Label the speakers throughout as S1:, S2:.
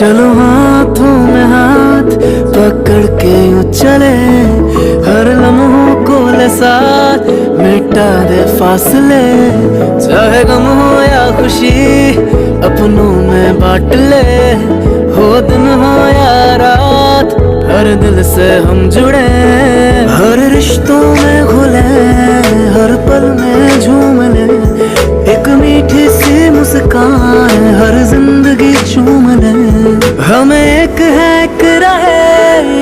S1: चलो हाथों में हाथ पकड़ के यूं चले, हर लम्हों को ले साथ मिटा दे फासले। चाहे गम हो या खुशी अपनों में बांट ले, हो दिन हो या रात हर दिल से हम जुड़े। हर रिश्तों में घुले, हर पल में झूम ले, एक मीठी सी मुस्कान हर जिंदगी चूम ले। हमें एक है एक रहे,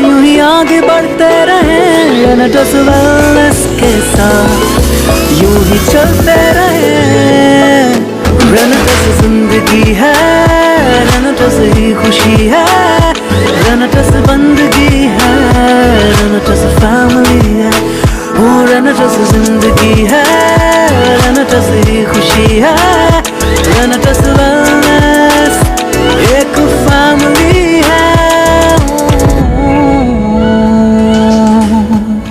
S1: यूं ही आगे बढ़ते रहे, रेनेटस वेलनेस के साथ यूं ही चलते रहे। रेनेटस जिंदगी है, रेनेटस ही खुशी है, रेनेटस बंदगी है, रेनेटस फैमिली है। वो रेनेटस जिंदगी है, रेनेटस ही खुशी है, रेनेटस वेलनेस एक फैमिली है।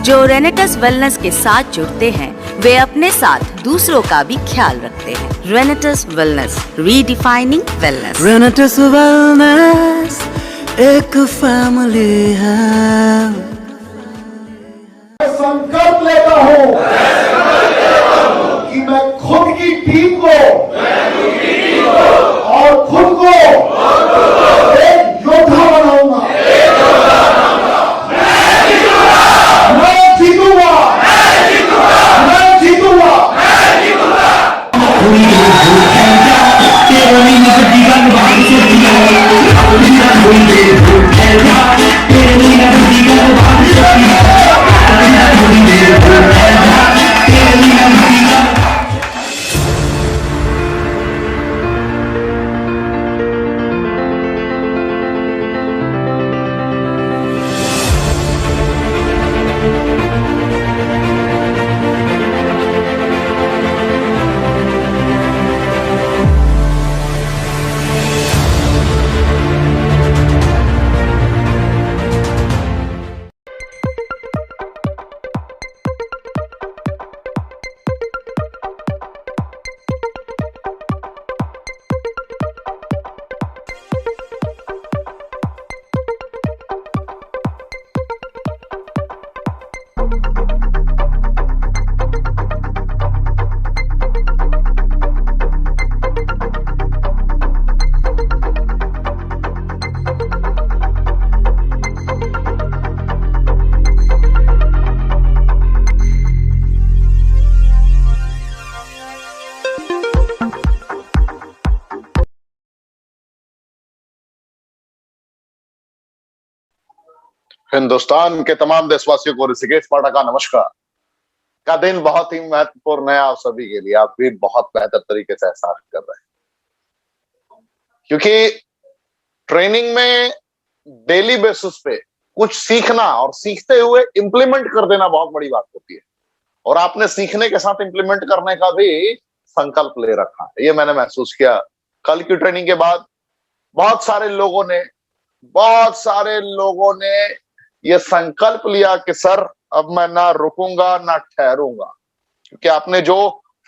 S2: जो रेनेटस वेलनेस के साथ जुड़ते हैं वे अपने साथ दूसरों का भी ख्याल रखते हैं। रेनेटस वेलनेस, रीडिफाइनिंग वेलनेस।
S1: रेनेटस वेलनेस एक फैमिली है।
S3: संकल्प लेता हूं कि मैं खुद की टीम को और खुद को एक योद्धा बनाऊंगा। मैं जीतूंगा, मैं जीतूंगा।
S4: हिंदुस्तान के तमाम देशवासियों को ऋषिकेश पाठक का नमस्कार। का दिन बहुत ही महत्वपूर्ण है आप सभी के लिए। आप भी बहुत बेहतर तरीके से एहसास कर रहे हैं, क्योंकि ट्रेनिंग में डेली बेसिस पे कुछ सीखना और सीखते हुए इंप्लीमेंट कर देना बहुत बड़ी बात होती है। और आपने सीखने के साथ इंप्लीमेंट करने का भी संकल्प ले रखा है, ये मैंने महसूस किया। कल की ट्रेनिंग के बाद बहुत सारे लोगों ने ये संकल्प लिया कि सर अब मैं ना रुकूंगा ना ठहरूंगा, क्योंकि आपने जो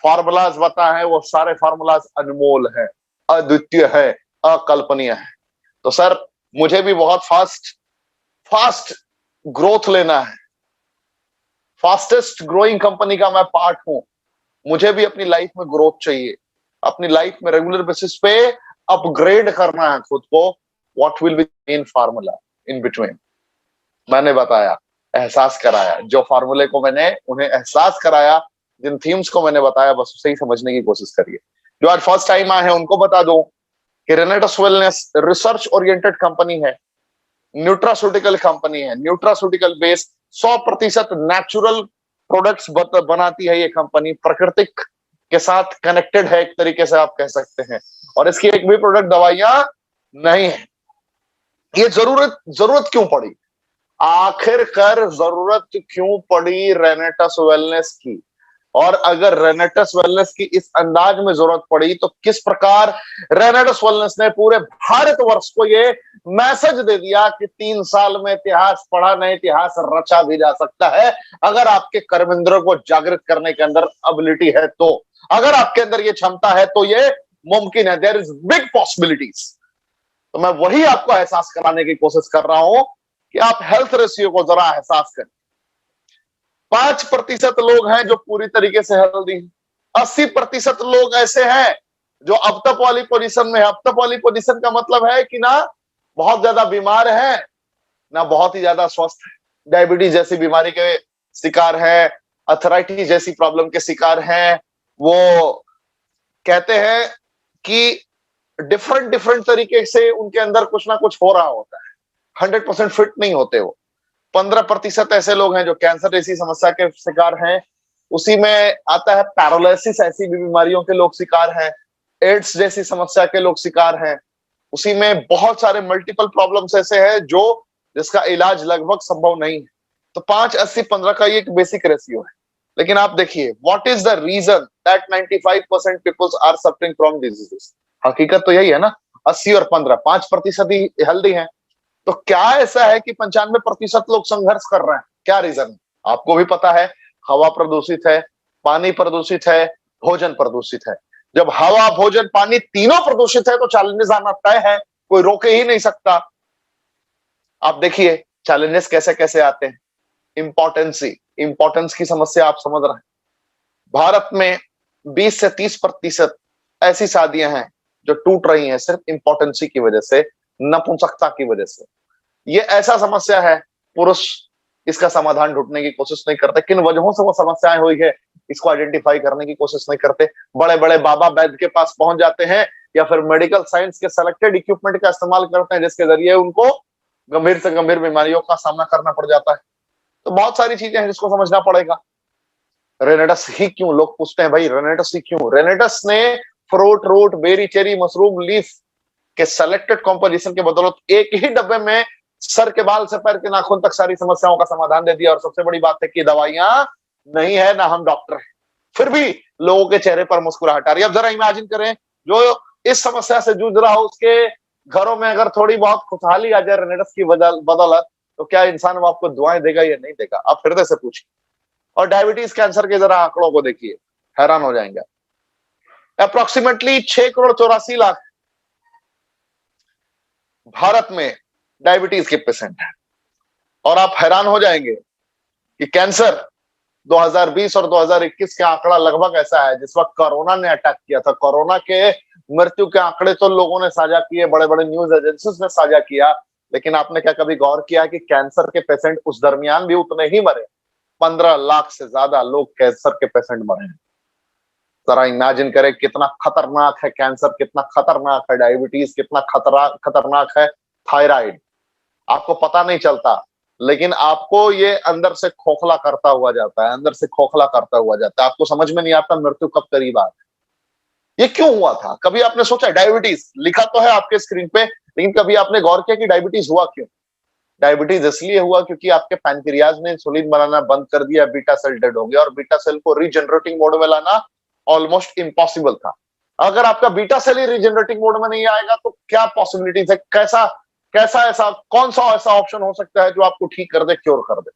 S4: फार्मूलाज बताए हैं वो सारे फार्मूलाज अनमोल हैं, अद्वितीय है, अकल्पनीय है। तो सर मुझे भी बहुत फास्ट ग्रोथ लेना है। फास्टेस्ट ग्रोइंग कंपनी का मैं पार्ट हूं। मुझे भी अपनी लाइफ में ग्रोथ चाहिए, अपनी लाइफ में रेगुलर बेसिस पे अपग्रेड करना है खुद को। What will be main formula in between? मैंने बताया, एहसास कराया, जो फार्मूले को मैंने उन्हें एहसास कराया, जिन थीम्स को मैंने बताया बस उसे ही समझने की कोशिश करिए। जो आज फर्स्ट टाइम आए हैं उनको बता दो कि रेनेटस वेलनेस रिसर्च ओरिएंटेड कंपनी है, न्यूट्रास्यूटिकल कंपनी है। न्यूट्रास्यूटिकल बेस्ड 100% नेचुरल प्रोडक्ट्स बनाती है ये कंपनी। प्राकृतिक के साथ कनेक्टेड है एक तरीके से आप कह सकते हैं, और इसकी एक भी प्रोडक्ट दवाइयां नहीं है। ये जरूरत क्यों पड़ी? आखिरकार जरूरत क्यों पड़ी रेनेटस वेलनेस की? और अगर रेनेटस वेलनेस की इस अंदाज में जरूरत पड़ी तो किस प्रकार रेनेटस वेलनेस ने पूरे भारतवर्ष को ये मैसेज दे दिया कि 3 साल में इतिहास पढ़ा नहीं, इतिहास रचा भी जा सकता है अगर आपके कर्मेंद्रों को जागृत करने के अंदर एबिलिटी है तो। अगर आपके अंदर ये क्षमता है तो ये मुमकिन है। There is big possibilities. तो मैं वही आपको एहसास कराने की कोशिश कर रहा हूं कि आप हेल्थ रेशियो को जरा एहसास करें। 5% लोग हैं जो पूरी तरीके से हेल्दी हैं। 80% लोग ऐसे हैं जो अब तक वाली पोजीशन में है। अब तक वाली पोजीशन का मतलब है कि ना बहुत ज्यादा बीमार है ना बहुत ही ज्यादा स्वस्थ है। डायबिटीज जैसी बीमारी के शिकार है, अथराइटिस जैसी प्रॉब्लम के शिकार हैं। वो कहते हैं कि डिफरेंट डिफरेंट तरीके से उनके अंदर कुछ ना कुछ हो रहा होता है, 100% फिट नहीं होते वो। 15% ऐसे लोग हैं जो कैंसर जैसी समस्या के शिकार हैं। उसी में आता है पैरालिसिस, ऐसी भी बीमारियों के लोग शिकार हैं। एड्स जैसी समस्या के लोग शिकार हैं। उसी में बहुत सारे मल्टीपल प्रॉब्लम्स ऐसे हैं जो जिसका इलाज लगभग संभव नहीं है। तो 5-80-15 का ये एक बेसिक रेशियो है। लेकिन आप देखिए, what is the reason that 95% peoples are suffering from diseases? हकीकत तो यही है ना, 80 और 15, 5% ही हेल्दी हैं। तो क्या ऐसा है कि 95% लोग संघर्ष कर रहे हैं? क्या रीजन है? आपको भी पता है, हवा प्रदूषित है, पानी प्रदूषित है, भोजन प्रदूषित है। जब हवा, भोजन, पानी तीनों प्रदूषित है तो चैलेंजेस आना तय है, कोई रोके ही नहीं सकता। आप देखिए चैलेंजेस कैसे कैसे आते हैं। इंपॉर्टेंस की समस्या आप समझ रहे हैं। भारत में 20 से 30% ऐसी शादियां हैं जो टूट रही हैं सिर्फ इंपॉर्टेंसी की वजह से, नपुंसकता की वजह से। ये ऐसा समस्या है, पुरुष इसका समाधान ढूंढने की कोशिश नहीं करते। किन वजहों से वो समस्याएं हुई है इसको आइडेंटिफाई करने की कोशिश नहीं करते। बड़े बड़े बाबा वैद्य के पास पहुंच जाते हैं या फिर मेडिकल साइंस के सेलेक्टेड इक्विपमेंट का इस्तेमाल करते हैं जिसके जरिए उनको गंभीर से गंभीर बीमारियों का सामना करना पड़ जाता है। तो बहुत सारी चीजें हैं जिसको समझना पड़ेगा। रेनेटस ही क्यों, लोग पूछते हैं भाई रेनेटस ही क्यों? रेनेटस ने fruit, root, berry, cherry, mushroom, leaf के सेलेक्टेड कॉम्पोजिशन के बदौलत एक ही डब्बे में सर के बाल से पैर के नाखून तक सारी समस्याओं का समाधान दे दिया। और सबसे बड़ी बात है कि दवाइयां नहीं है ना हम डॉक्टर हैं, फिर भी लोगों के चेहरे पर मुस्कुराहट आ रही है। अब जरा इमेजिन करें, जो इस समस्या से जूझ रहा हो उसके घरों में अगर थोड़ी बहुत खुशहाली आ जाए रेनेटस की बदौलत, तो क्या इंसान वो आपको दुआएं देगा या नहीं देगा? आप हृदय से पूछिए। और डायबिटीज कैंसर के जरा आंकड़ों को देखिए, हैरान हो जाएंगे। अप्रोक्सीमेटली 6,84,00,000 भारत में डायबिटीज के पेशेंट हैं। और आप हैरान हो जाएंगे कि कैंसर 2020 और 2021 का आंकड़ा लगभग ऐसा है। जिस वक्त कोरोना ने अटैक किया था, कोरोना के मृत्यु के आंकड़े तो लोगों ने साझा किए, बड़े बड़े न्यूज एजेंसीज ने साझा किया, लेकिन आपने क्या कभी गौर किया कि कैंसर के पेशेंट उस दरमियान भी उतने ही मरे? 15 लाख से ज्यादा लोग कैंसर के पेशेंट मरे हैं। जरा इमेजिन करें कितना खतरनाक है कैंसर, कितना खतरनाक है डायबिटीज, कितना खतरनाक है थायराइड। आपको पता नहीं चलता, लेकिन आपको ये अंदर से खोखला करता हुआ जाता है, अंदर से खोखला करता हुआ जाता है। आपको समझ में नहीं आता मृत्यु कब करीब आ रही है। ये क्यों हुआ था? कभी आपने सोचा? डायबिटीज लिखा तो है आपके स्क्रीन पे, लेकिन कभी आपने गौर किया कि डायबिटीज हुआ क्यों? डायबिटीज इसलिए हुआ क्योंकि आपके पैनक्रियाज ने इंसुलिन बनाना बंद कर दिया, बीटा सेल डेड हो गया, और बीटा सेल को रीजनरेटिंग मोड में लाना ऑलमोस्ट इम्पॉसिबल था। अगर आपका बीटा सेल ही रीजनरेटिंग मोड में नहीं आएगा तो क्या पॉसिबिलिटीज है? कैसा कौन सा ऐसा ऑप्शन हो सकता है जो आपको ठीक कर दे, क्योर कर दे?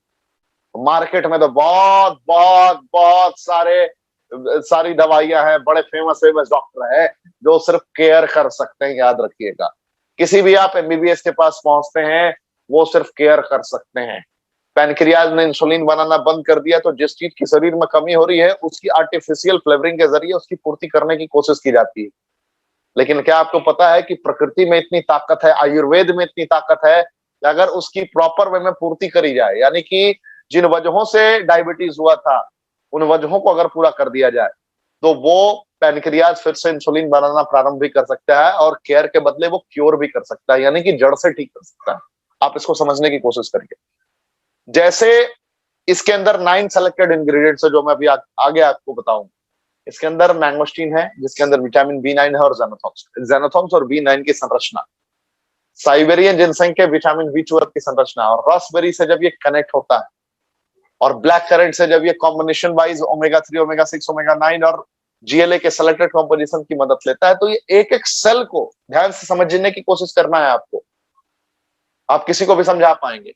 S4: मार्केट में तो बहुत बहुत बहुत सारी दवाइयां हैं, बड़े फेमस डॉक्टर है जो सिर्फ केयर कर सकते हैं। याद रखिएगा, किसी भी आप एमबीबीएस के पास पहुंचते हैं वो सिर्फ केयर कर सकते हैं। पैनक्रियाज ने इंसुलिन बनाना बंद कर दिया तो जिस चीज की शरीर में कमी हो रही है उसकी आर्टिफिशियल फ्लेवरिंग के जरिए उसकी पूर्ति करने की कोशिश की जाती है। लेकिन क्या आपको पता है कि प्रकृति में इतनी ताकत है, आयुर्वेद में इतनी ताकत है कि अगर उसकी प्रॉपर वे में पूर्ति करी जाए, यानी कि जिन वजहों से डायबिटीज हुआ था उन वजहों को अगर पूरा कर दिया जाए तो वो पैनक्रियाज फिर से इंसुलिन बनाना प्रारंभ भी कर सकता है और केयर के बदले वो क्योर भी कर सकता है, यानी कि जड़ से ठीक कर सकता है। आप इसको समझने की कोशिश करिए। जैसे इसके अंदर 9 सेलेक्टेड इंग्रेडिएंट्स है जो मैं अभी आगे आपको बताऊंगा। इसके अंदर मैंगोस्टीन है जिसके अंदर विटामिन B9 है और ज़ेनोथॉक्स और B9 की संरचना, साइबेरियन जिनसेंग के विटामिन B12 की संरचना, और रास्पबेरी से जब ये कनेक्ट होता है और ब्लैक करेंट से जब ये combination wise omega 3, omega 6, omega 9 और GLA के सेलेक्टेड कॉम्पोजिशन की मदद लेता है, तो ये एक एक सेल को ध्यान से समझने की कोशिश करना है आपको। आप किसी को भी समझा पाएंगे।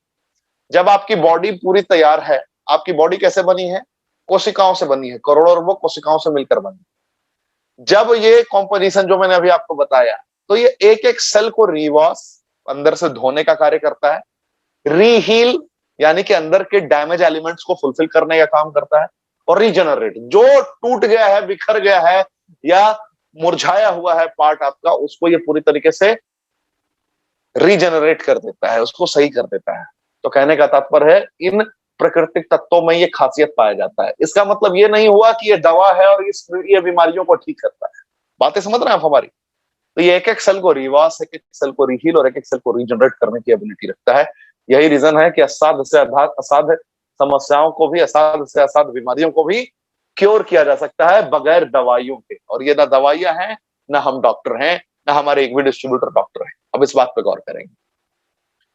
S4: जब आपकी बॉडी पूरी तैयार है, आपकी बॉडी कैसे बनी है? कोशिकाओं से बनी है, करोड़ों अरबों कोशिकाओं से मिलकर बनी। जब ये कॉम्पोजिशन जो मैंने अभी आपको बताया, तो ये एक एक सेल को रीवॉश, अंदर से धोने का कार्य करता है, रीहील यानी कि अंदर के डैमेज एलिमेंट्स को फुलफिल करने का काम करता है, और रीजनरेट, जो टूट गया है, बिखर गया है या मुरझाया हुआ है पार्ट आपका, उसको ये पूरी तरीके से रीजनरेट कर देता है, उसको सही कर देता है। तो कहने का तात्पर्य है इन प्राकृतिक तत्वों में ये खासियत पाया जाता है। इसका मतलब ये नहीं हुआ कि ये दवा है और ये बीमारियों को ठीक करता है। बातें समझ रहे हैं आप हमारी? तो ये एक एक सेल को रिवास, एक एक सेल को रीहील और एक एक सेल को रीजनरेट करने की एबिलिटी रखता है। यही रीजन है कि असाध्य से असाध्य समस्याओं को भी, असाध्य से असाध्य बीमारियों को भी क्योर किया जा सकता है बगैर दवाइयों के। और ये ना दवाइयां हैं, ना हम डॉक्टर हैं, ना हमारे एक भी डिस्ट्रीब्यूटर डॉक्टर है। अब इस बात पे गौर करेंगे।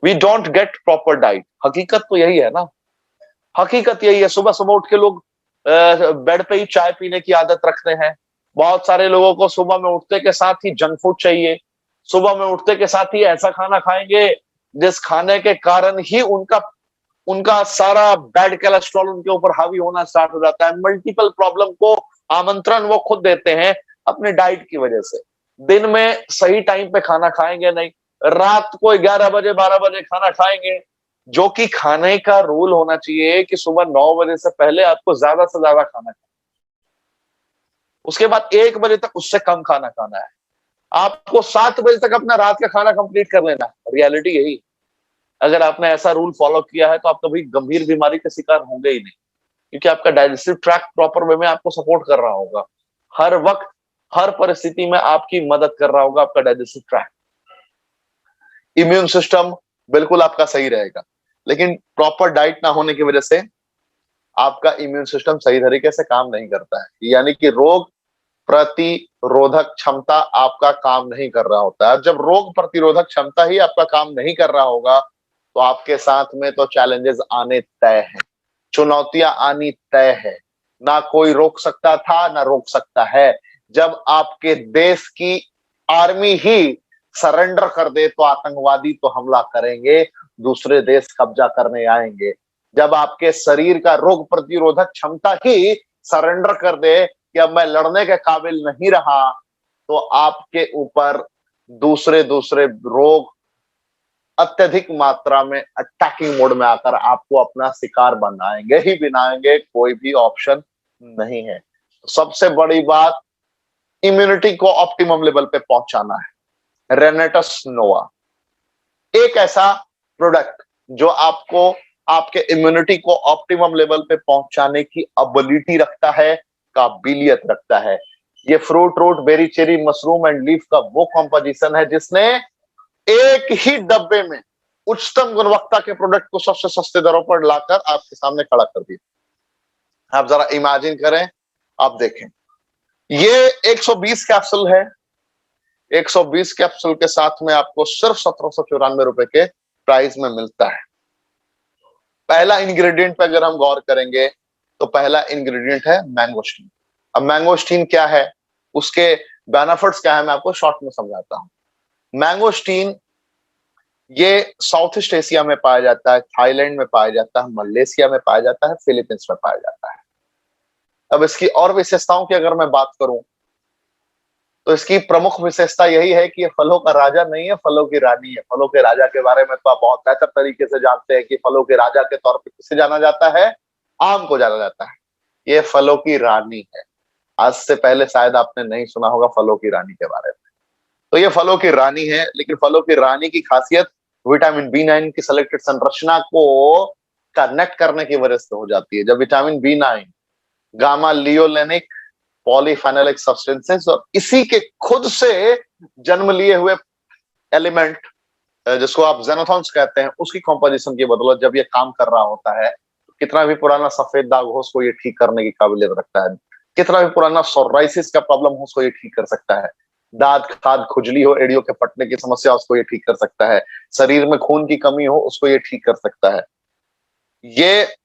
S4: We don't get proper diet. हकीकत तो यही है ना, हकीकत यही है। सुबह सुबह उठ के लोग बेड पे ही चाय पीने की आदत रखते हैं। बहुत सारे लोगों को सुबह में उठते के साथ ही जंक फूड चाहिए। सुबह में उठते के साथ ही ऐसा खाना खाएंगे जिस खाने के कारण ही उनका सारा बैड कोलेस्ट्रॉल उनके ऊपर हावी होना स्टार्ट हो जाता है। मल्टीपल प्रॉब्लम को आमंत्रण वो खुद देते हैं अपने डाइट की वजह से। दिन में सही टाइम पे खाना खाएंगे नहीं, रात को 11 बजे 12 बजे खाना खाएंगे, जो कि खाने का रूल होना चाहिए कि सुबह 9 बजे से पहले आपको ज्यादा से ज्यादा खाना खाना, उसके बाद 1 बजे तक उससे कम खाना खाना है। आपको 7 बजे तक अपना रात का खाना कंप्लीट कर लेना है। रियलिटी यही। अगर आपने ऐसा रूल फॉलो किया है तो आप कभी गंभीर बीमारी के शिकार होंगे ही नहीं, क्योंकि आपका डाइजेस्टिव ट्रैक्ट प्रॉपर वे में आपको सपोर्ट कर रहा होगा। हर वक्त, हर परिस्थिति में आपकी मदद कर रहा होगा आपका डाइजेस्टिव ट्रैक्ट। इम्यून सिस्टम बिल्कुल आपका सही रहेगा, लेकिन प्रॉपर डाइट ना होने की वजह से आपका इम्यून सिस्टम सही तरीके से काम नहीं करता है, यानी कि रोग प्रतिरोधक क्षमता आपका काम नहीं कर रहा होता है। जब रोग प्रतिरोधक क्षमता ही आपका काम नहीं कर रहा होगा तो आपके साथ में तो चैलेंजेस आने तय हैं, चुनौतियां आनी तय है। ना कोई रोक सकता था, ना रोक सकता है। जब आपके देश की आर्मी ही सरेंडर कर दे तो आतंकवादी तो हमला करेंगे, दूसरे देश कब्जा करने आएंगे। जब आपके शरीर का रोग प्रतिरोधक क्षमता ही सरेंडर कर दे कि अब मैं लड़ने के काबिल नहीं रहा, तो आपके ऊपर दूसरे रोग अत्यधिक मात्रा में अटैकिंग मोड में आकर आपको अपना शिकार बनाएंगे ही बनाएंगे। कोई भी ऑप्शन नहीं है। सबसे बड़ी बात, इम्यूनिटी को ऑप्टिमम लेवल पे पहुंचाना है। रेनेटस नोवा एक ऐसा प्रोडक्ट जो आपको आपके इम्यूनिटी को ऑप्टिमम लेवल पे पहुंचाने की एबिलिटी रखता है, काबिलियत रखता है। ये fruit, root, berry, cherry, mushroom and leaf का वो कॉम्पोजिशन है जिसने एक ही डब्बे में उच्चतम गुणवत्ता के प्रोडक्ट को सबसे सस्ते दरों पर लाकर आपके सामने खड़ा कर दिया। आप जरा इमेजिन करें, आप देखें, ये 120 कैप्सूल है। 120 कैप्सूल के साथ में आपको सिर्फ 1794 रुपए के प्राइस में मिलता है। पहला इंग्रेडिएंट पे अगर हम गौर करेंगे तो पहला इंग्रेडिएंट है मैंगोस्टीन। अब मैंगोस्टीन क्या है, उसके बेनिफिट्स क्या है, मैं आपको शॉर्ट में समझाता हूं। मैंगोस्टीन ये साउथ ईस्ट एशिया में पाया जाता है, थाईलैंड में पाया जाता है, मलेशिया में पाया जाता है, फिलीपींस में पाया जाता है। अब इसकी और विशेषताओं की अगर मैं बात करूं तो इसकी प्रमुख विशेषता यही है कि ये फलों का राजा नहीं है, फलों की रानी है। फलों के राजा के बारे में तो आप बहुत बेहतर तरीके से जानते हैं कि फलों के राजा के तौर पर किसे जाना जाता है, आम को जाना जाता है। ये फलों की रानी है। आज से पहले शायद आपने नहीं सुना होगा फलों की रानी के बारे में। तो ये फलों की रानी है, लेकिन फलों की रानी की खासियत विटामिन B9 की सिलेक्टेड संरचना को कनेक्ट करने की वजह से हो जाती है। जब vitamin B9 gamma लियोलेनिक polyphenolic substances और इसी के खुद से जन्म लिए हुए एलिमेंट जिसको आप जेनोथॉन्स कहते हैं, उसकी कॉम्पोजिशन की बदौलत जब ये काम कर रहा होता है, तो कितना भी पुराना सफेद दाग हो उसको ये ठीक करने की काबिलियत रखता है। कितना भी पुराना सोराइसिस का प्रॉब्लम हो उसको ये ठीक कर सकता है। दांत खाद खुजली हो, एड़ियों के फटने की समस्या, उसको ये ठीक कर सकता है। शरीर में खून की कमी हो, उसको ये ठीक कर सकता है। ये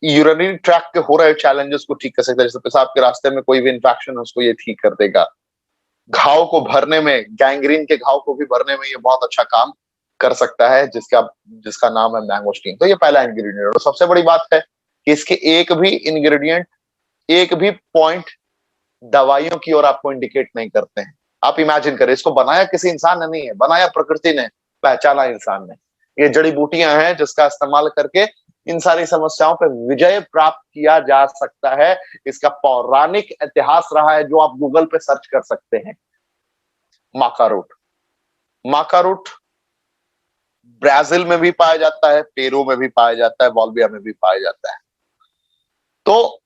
S4: यूरिनरी ट्रैक्ट के हो रहे चैलेंजेस को ठीक कर सकता है। जैसे पेशाब के रास्ते में कोई भी इंफेक्शन है उसको ये ठीक कर देगा। घाव को भरने में, गैंग्रीन के घाव को भी भरने में ये बहुत अच्छा काम कर सकता है, जिसका नाम है मैंगोस्टीन। तो ये पहला इंग्रेडिएंट। और सबसे बड़ी बात है कि इसके एक भी इंग्रेडिएंट, एक भी पॉइंट दवाइयों की ओर आपको इंडिकेट नहीं करते हैं। आप इमेजिन करें, इसको बनाया किसी इंसान ने नहीं है, बनाया प्रकृति ने, पहचाना इंसान ने। ये जड़ी बूटियां हैं जिसका इस्तेमाल करके इन सारी समस्याओं पे विजय प्राप्त किया जा सकता है। इसका पौराणिक इतिहास रहा है जो आप गूगल पे सर्च कर सकते हैं। माका रूट, माका रूट ब्राजील में भी पाया जाता है, पेरू में भी पाया जाता है, बोलिविया में भी पाया जाता है। तो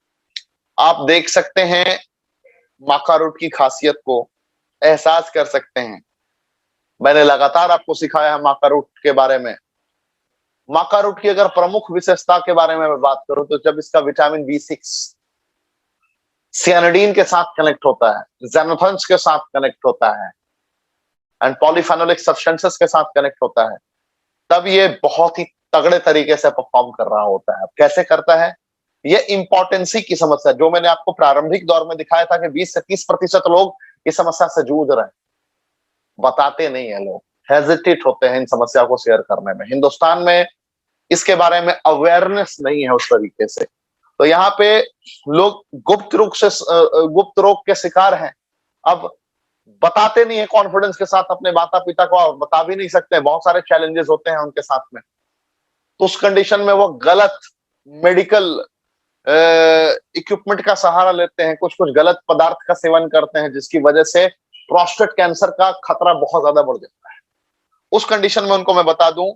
S4: आप देख सकते हैं माका रूट की खासियत को, एहसास कर सकते हैं। मैंने लगातार आपको सिखाया है माका रूट के बारे में। माका रूट की अगर प्रमुख विशेषता के बारे में मैं बात करूं तो जब इसका विटामिन B6 सियानिडीन के साथ कनेक्ट होता है, ज़ैनोथन्स के साथ कनेक्ट होता है एंड पॉलीफेनोलिक सब्सटेंसेस के साथ कनेक्ट होता है, तब ये बहुत ही तगड़े तरीके से परफॉर्म कर रहा होता है। कैसे करता है? ये इंपॉर्टेंसी की समस्या जो मैंने आपको प्रारंभिक दौर में दिखाया था कि 20 से 30% लोग इस समस्या से जूझ रहे हैं, बताते नहीं है, लोग हेजिटेट होते हैं इन समस्या को शेयर करने में। हिंदुस्तान में इसके बारे में अवेयरनेस नहीं है उस तरीके से, तो यहाँ पे लोग गुप्त रोग के शिकार हैं। अब बताते नहीं है कॉन्फिडेंस के साथ अपने माता पिता को, और बता भी नहीं सकते, बहुत सारे चैलेंजेस होते हैं उनके साथ में। तो उस कंडीशन में वो गलत मेडिकल इक्विपमेंट का सहारा लेते हैं, कुछ कुछ गलत पदार्थ का सेवन करते हैं, जिसकी वजह से प्रोस्टेट कैंसर का खतरा बहुत ज्यादा बढ़ जाता है। उस कंडीशन में उनको मैं बता दूं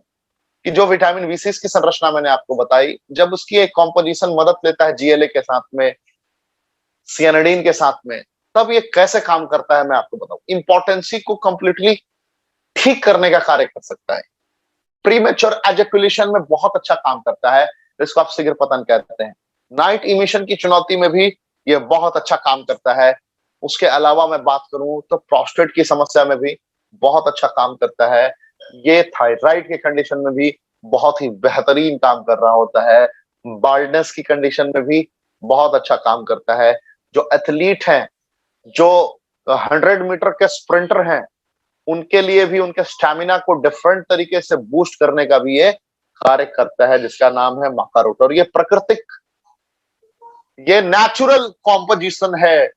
S4: कि जो विटामिन B6 की संरचना मैंने आपको बताई, जब उसकी एक कॉम्पोजिशन मदद लेता है GLA के साथ में, सियानिडीन के साथ में, तब ये कैसे काम करता है मैं आपको बताऊं। इंपॉर्टेंसी को कंप्लीटली ठीक करने का कार्य कर सकता है। प्रीमेच्योर एजैकुलेशन में बहुत अच्छा काम करता है, इसको आप शीघ्र पतन कहते हैं। नाइट इमिशन की चुनौती में भी ये बहुत अच्छा काम करता है। उसके अलावा मैं बात करूं तो प्रोस्टेट की समस्या में भी बहुत अच्छा काम करता है। ये थायराइड के कंडीशन में भी बहुत ही बेहतरीन काम कर रहा होता है। बाल्डनेस की कंडीशन में भी बहुत अच्छा काम करता है। जो एथलीट हैं, जो 100 मीटर के स्प्रिंटर हैं, उनके लिए भी उनके स्टैमिना को डिफरेंट तरीके से बूस्ट करने का भी ये कार्य करता है, जिसका नाम है माका रूट। और ये प्राकृतिक, ये नेचुरल कॉम्पोजिशन है,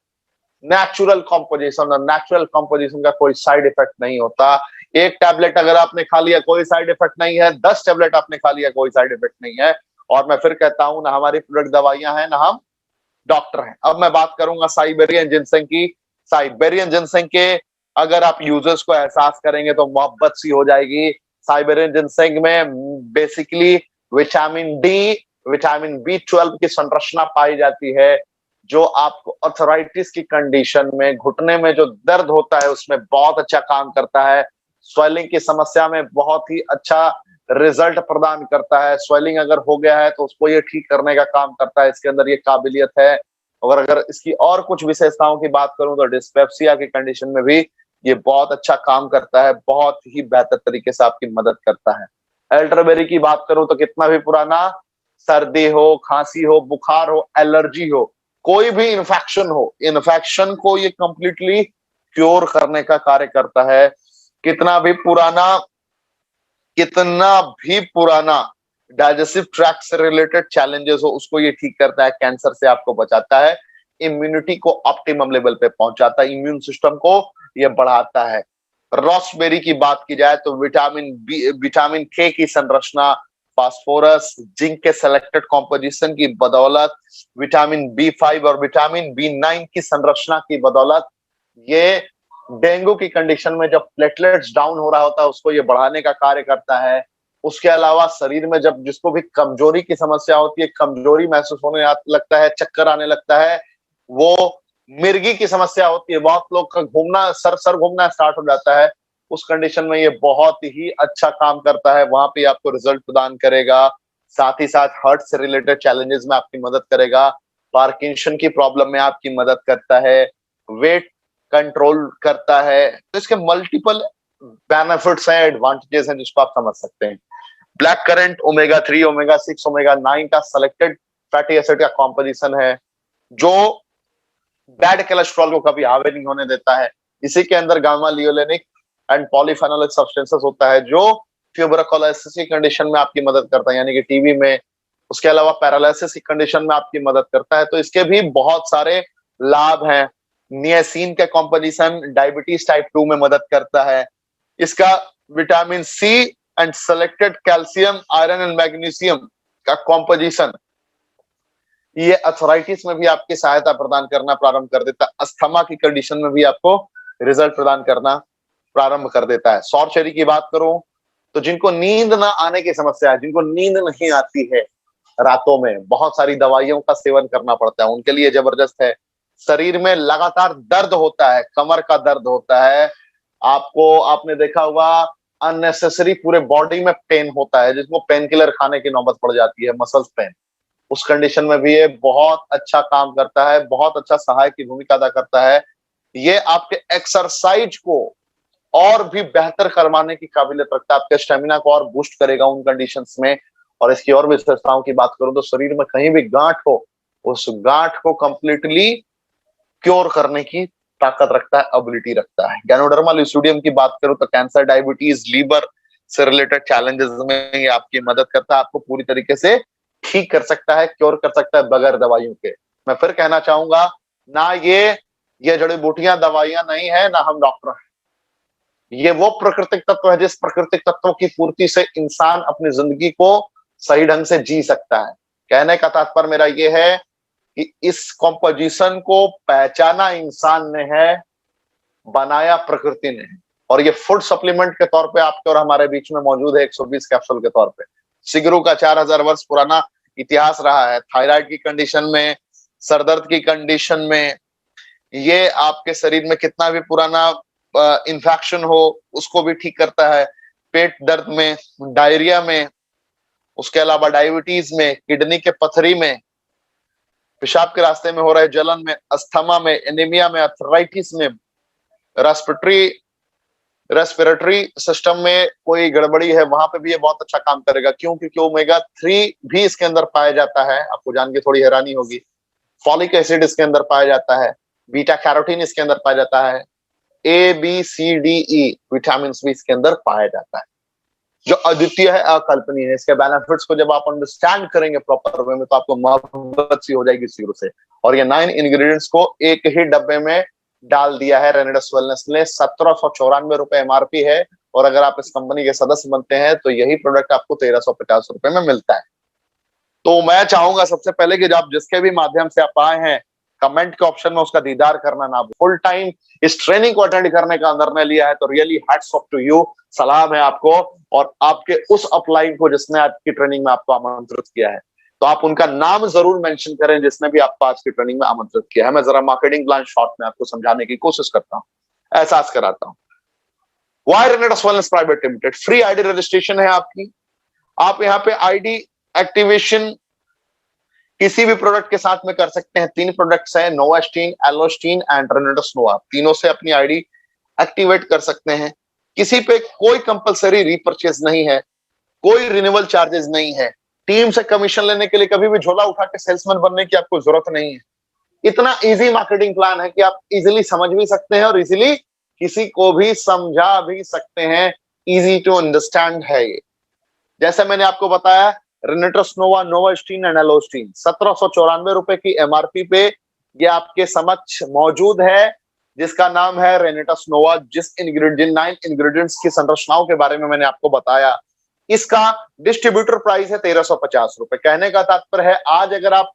S4: नेचुरल कॉम्पोजिशन। और नेचुरल कॉम्पोजिशन का कोई साइड इफेक्ट नहीं होता। एक टैबलेट अगर आपने खा लिया कोई साइड इफेक्ट नहीं है, 10 टैबलेट आपने खा लिया कोई साइड इफेक्ट नहीं है। और मैं फिर कहता हूं, ना हमारी प्रोडक्ट दवाइयां हैं, ना हम डॉक्टर हैं। अब मैं बात करूंगा साइबेरियन जिनसेंग की। साइबेरियन जिनसेंग के अगर आप यूजर्स को एहसास करेंगे तो मोहब्बत सी हो जाएगी। साइबेरियन जिनसेंग में basically vitamin D, vitamin B12 की संरचना पाई जाती है, जो आपको अर्थराइटिस की कंडीशन में, घुटने में जो दर्द होता है उसमें बहुत अच्छा काम करता है। स्वेलिंग की समस्या में बहुत ही अच्छा रिजल्ट प्रदान करता है। स्वेलिंग अगर हो गया है तो उसको ये ठीक करने का काम करता है, इसके अंदर ये काबिलियत है। और अगर इसकी और कुछ विशेषताओं की बात करूं तो डिस्पेप्सिया की कंडीशन में भी ये बहुत अच्छा काम करता है, बहुत ही बेहतर तरीके से आपकी मदद करता है। एल्डरबेरी की बात करूं तो कितना भी पुराना सर्दी हो, खांसी हो, बुखार हो, एलर्जी हो, कोई भी इन्फेक्शन हो, इन्फेक्शन को ये कंप्लीटली क्योर करने का कार्य करता है। कितना भी पुराना डाइजेस्टिव ट्रैक्ट से रिलेटेड चैलेंजेस हो, उसको ये ठीक करता है। कैंसर से आपको बचाता है। इम्यूनिटी को ऑप्टिमम लेवल पे पहुंचाता है, इम्यून सिस्टम को ये बढ़ाता है। रॉसबेरी की बात की जाए तो विटामिन K की संरचना, फास्फोरस, जिंक के सेलेक्टेड कॉम्पोजिशन की बदौलत, विटामिन B5 और विटामिन B9 की संरचना की बदौलत, ये डेंगू की कंडीशन में जब प्लेटलेट्स डाउन हो रहा होता है उसको ये बढ़ाने का कार्य करता है। उसके अलावा शरीर में जब जिसको भी कमजोरी की समस्या होती है, कमजोरी महसूस होने लगता है, चक्कर आने लगता है, वो मिर्गी की समस्या होती है, बहुत लोग का घूमना, सर घूमना स्टार्ट हो जाता है, उस कंडीशन में ये बहुत ही अच्छा काम करता है। वहां पे आपको रिजल्ट प्रदान करेगा। साथ ही साथ हार्ट से रिलेटेड चैलेंजेस में आपकी मदद करेगा। पार्किंसन की प्रॉब्लम में आपकी मदद करता है। वेट कंट्रोल करता है। तो इसके मल्टीपल बेनिफिट्स हैं, एडवांटेजेस हैं, जिसको आप समझ सकते हैं। Black currant omega 3, omega 6, omega 9 का सेलेक्टेड फैटी एसिड का कॉम्पोजिशन है, जो बैड कोलेस्ट्रॉल को कभी हावी नहीं होने देता है। इसी के अंदर गामा लियोलेनिक एंड पॉलीफेनोलिक सब्सटेंसेस होता है, जो ट्यूबरकुलोसिस की कंडीशन में आपकी मदद करता है, यानी कि टीबी में। उसके अलावा पैरालिसिस की कंडीशन में आपकी मदद करता है। तो इसके भी बहुत सारे लाभ हैं। नियासिन का कॉम्पोजिशन डायबिटीज टाइप 2 में मदद करता है। इसका vitamin C and selected calcium, iron and magnesium का कॉम्पोजिशन ये अर्थराइटिस में भी आपकी सहायता प्रदान करना प्रारंभ कर देता है। अस्थमा की कंडीशन में भी आपको रिजल्ट प्रदान करना प्रारंभ कर देता है। सौर चेरी की बात करूं तो जिनको नींद ना आने की समस्या है, जिनको नींद नहीं आती है रातों में, बहुत सारी दवाइयों का सेवन करना पड़ता है, उनके लिए जबरदस्त है। शरीर में लगातार दर्द होता है, कमर का दर्द होता है, आपने देखा होगा अननेसेसरी पूरे बॉडी में पेन होता है, जिसको पेन किलर खाने की नौबत पड़ जाती है, मसल्स पेन, उस कंडीशन में भी ये बहुत अच्छा काम करता है, बहुत अच्छा सहायक की भूमिका अदा करता है। ये आपके एक्सरसाइज को और भी बेहतर करवाने की काबिलियत रखता है, आपके स्टेमिना को और बूस्ट करेगा उन कंडीशंस में। और इसकी और भी विशेषताओं की बात करूं तो शरीर में कहीं भी गांठ हो, उस गांठ को कंप्लीटली क्योर करने की ताकत रखता है, एबिलिटी रखता है। गैनोडर्मा लुसिडियम की बात करूं तो कैंसर, डायबिटीज, लीवर से रिलेटेड चैलेंजेस में ये आपकी मदद करता है, आपको पूरी तरीके से ठीक कर सकता है, क्योर कर सकता है बगैर दवाइयों के। मैं फिर कहना चाहूंगा, ना ये जड़ी बूटियां दवाइयां नहीं है, ना हम डॉक्टर हैं। ये वो प्राकृतिक तत्व है जिस प्राकृतिक तत्वों की पूर्ति से इंसान अपनी जिंदगी को सही ढंग से जी सकता है। कहने का तात्पर्य मेरा ये है कि इस कॉम्पोजिशन को पहचाना इंसान ने है, बनाया प्रकृति ने है, और ये फूड सप्लीमेंट के तौर पे आपके और हमारे बीच में मौजूद है 120 कैप्सूल के तौर पे। सिगरू का 4000 वर्ष पुराना इतिहास रहा है। थायराइड की कंडीशन में, सरदर्द की कंडीशन में, ये आपके शरीर में कितना भी पुराना इन्फेक्शन हो उसको भी ठीक करता है। पेट दर्द में, डायरिया में, उसके अलावा डायबिटीज में, किडनी के पथरी में, पेशाब के रास्ते में हो रहे जलन में, अस्थमा में, एनीमिया में, अर्थराइटिस में, रेस्पिरेटरी सिस्टम में कोई गड़बड़ी है वहां पे भी ये बहुत अच्छा काम करेगा। क्यों? क्योंकि ओमेगा 3 भी इसके अंदर पाया जाता है, आपको जान के थोड़ी हैरानी होगी। फॉलिक एसिड इसके अंदर पाया जाता है, बीटा कैरोटीन इसके अंदर पाया जाता है, A B C D E vitamin भी इसके अंदर पाया जाता है, जो अद्वितीय है, अकल्पनीय है। इसके बेनिफिट्स को जब आप अंडरस्टैंड करेंगे प्रॉपर वे में तो आपको मोहब्बत सी हो जाएगी शुरू से। और ये 9 इंग्रेडिएंट्स को एक ही डब्बे में डाल दिया है रेनेडस वेलनेस ने। 1794 रुपए एमआरपी है, और अगर आप इस कंपनी के सदस्य बनते हैं तो यही प्रोडक्ट आपको 1350 रुपए में मिलता है। तो मैं चाहूंगा सबसे पहले कि आप जिसके भी माध्यम से आप आए हैं, कमेंट के ऑप्शन में उसका दीदार करना ना भूलें। फुल टाइम इस ट्रेनिंग को अटेंड करने का निर्णय लिया है तो really hats off to you, सलाम है आपको और आपके उस अपलाइन को जिसने आज की ट्रेनिंग में आपको आमंत्रित किया है। तो आप उनका नाम जरूर मेंशन करें जिसने भी आपको आज की ट्रेनिंग में आमंत्रित किया है। मैं जरा मार्केटिंग प्लान शॉर्ट में आपको समझाने की कोशिश करता हूँ, एहसास कराता हूँ। वाई रेनेडस wellness private limited, free ID registration है आपकी। आप यहाँ पे आईडी एक्टिवेशन किसी भी प्रोडक्ट के साथ में कर सकते हैं। 3 प्रोडक्ट्स हैं, नोवास्टीन, एलोस्टीन एंड रेनेडस नोवा। तीनों से अपनी आईडी एक्टिवेट कर सकते हैं। किसी पे कोई कंपलसरी रीपरचेज नहीं है, कोई रिन्यूअल चार्जेस नहीं है। टीम से कमीशन लेने के लिए कभी भी झोला उठा के सेल्समैन बनने की आपको जरूरत नहीं है। इतना इजी मार्केटिंग प्लान है कि आप इजीली समझ भी सकते हैं और इजीली किसी को भी समझा भी सकते हैं। इजी टू अंडरस्टैंड है ये। जैसे मैंने आपको बताया, रेनेडस नोवा, नोवास्टीन एंड एलोस्टीन 1794 रुपए की एमआरपी पे ये आपके समक्ष मौजूद है, जिसका नाम है रेनेडस नोवा। जिस 9 इंग्रेडिएंट्स की संरचनाओं के बारे में मैंने आपको बताया, इसका डिस्ट्रीब्यूटर प्राइस है 1350 रुपए। कहने का तात्पर्य है, आज अगर आप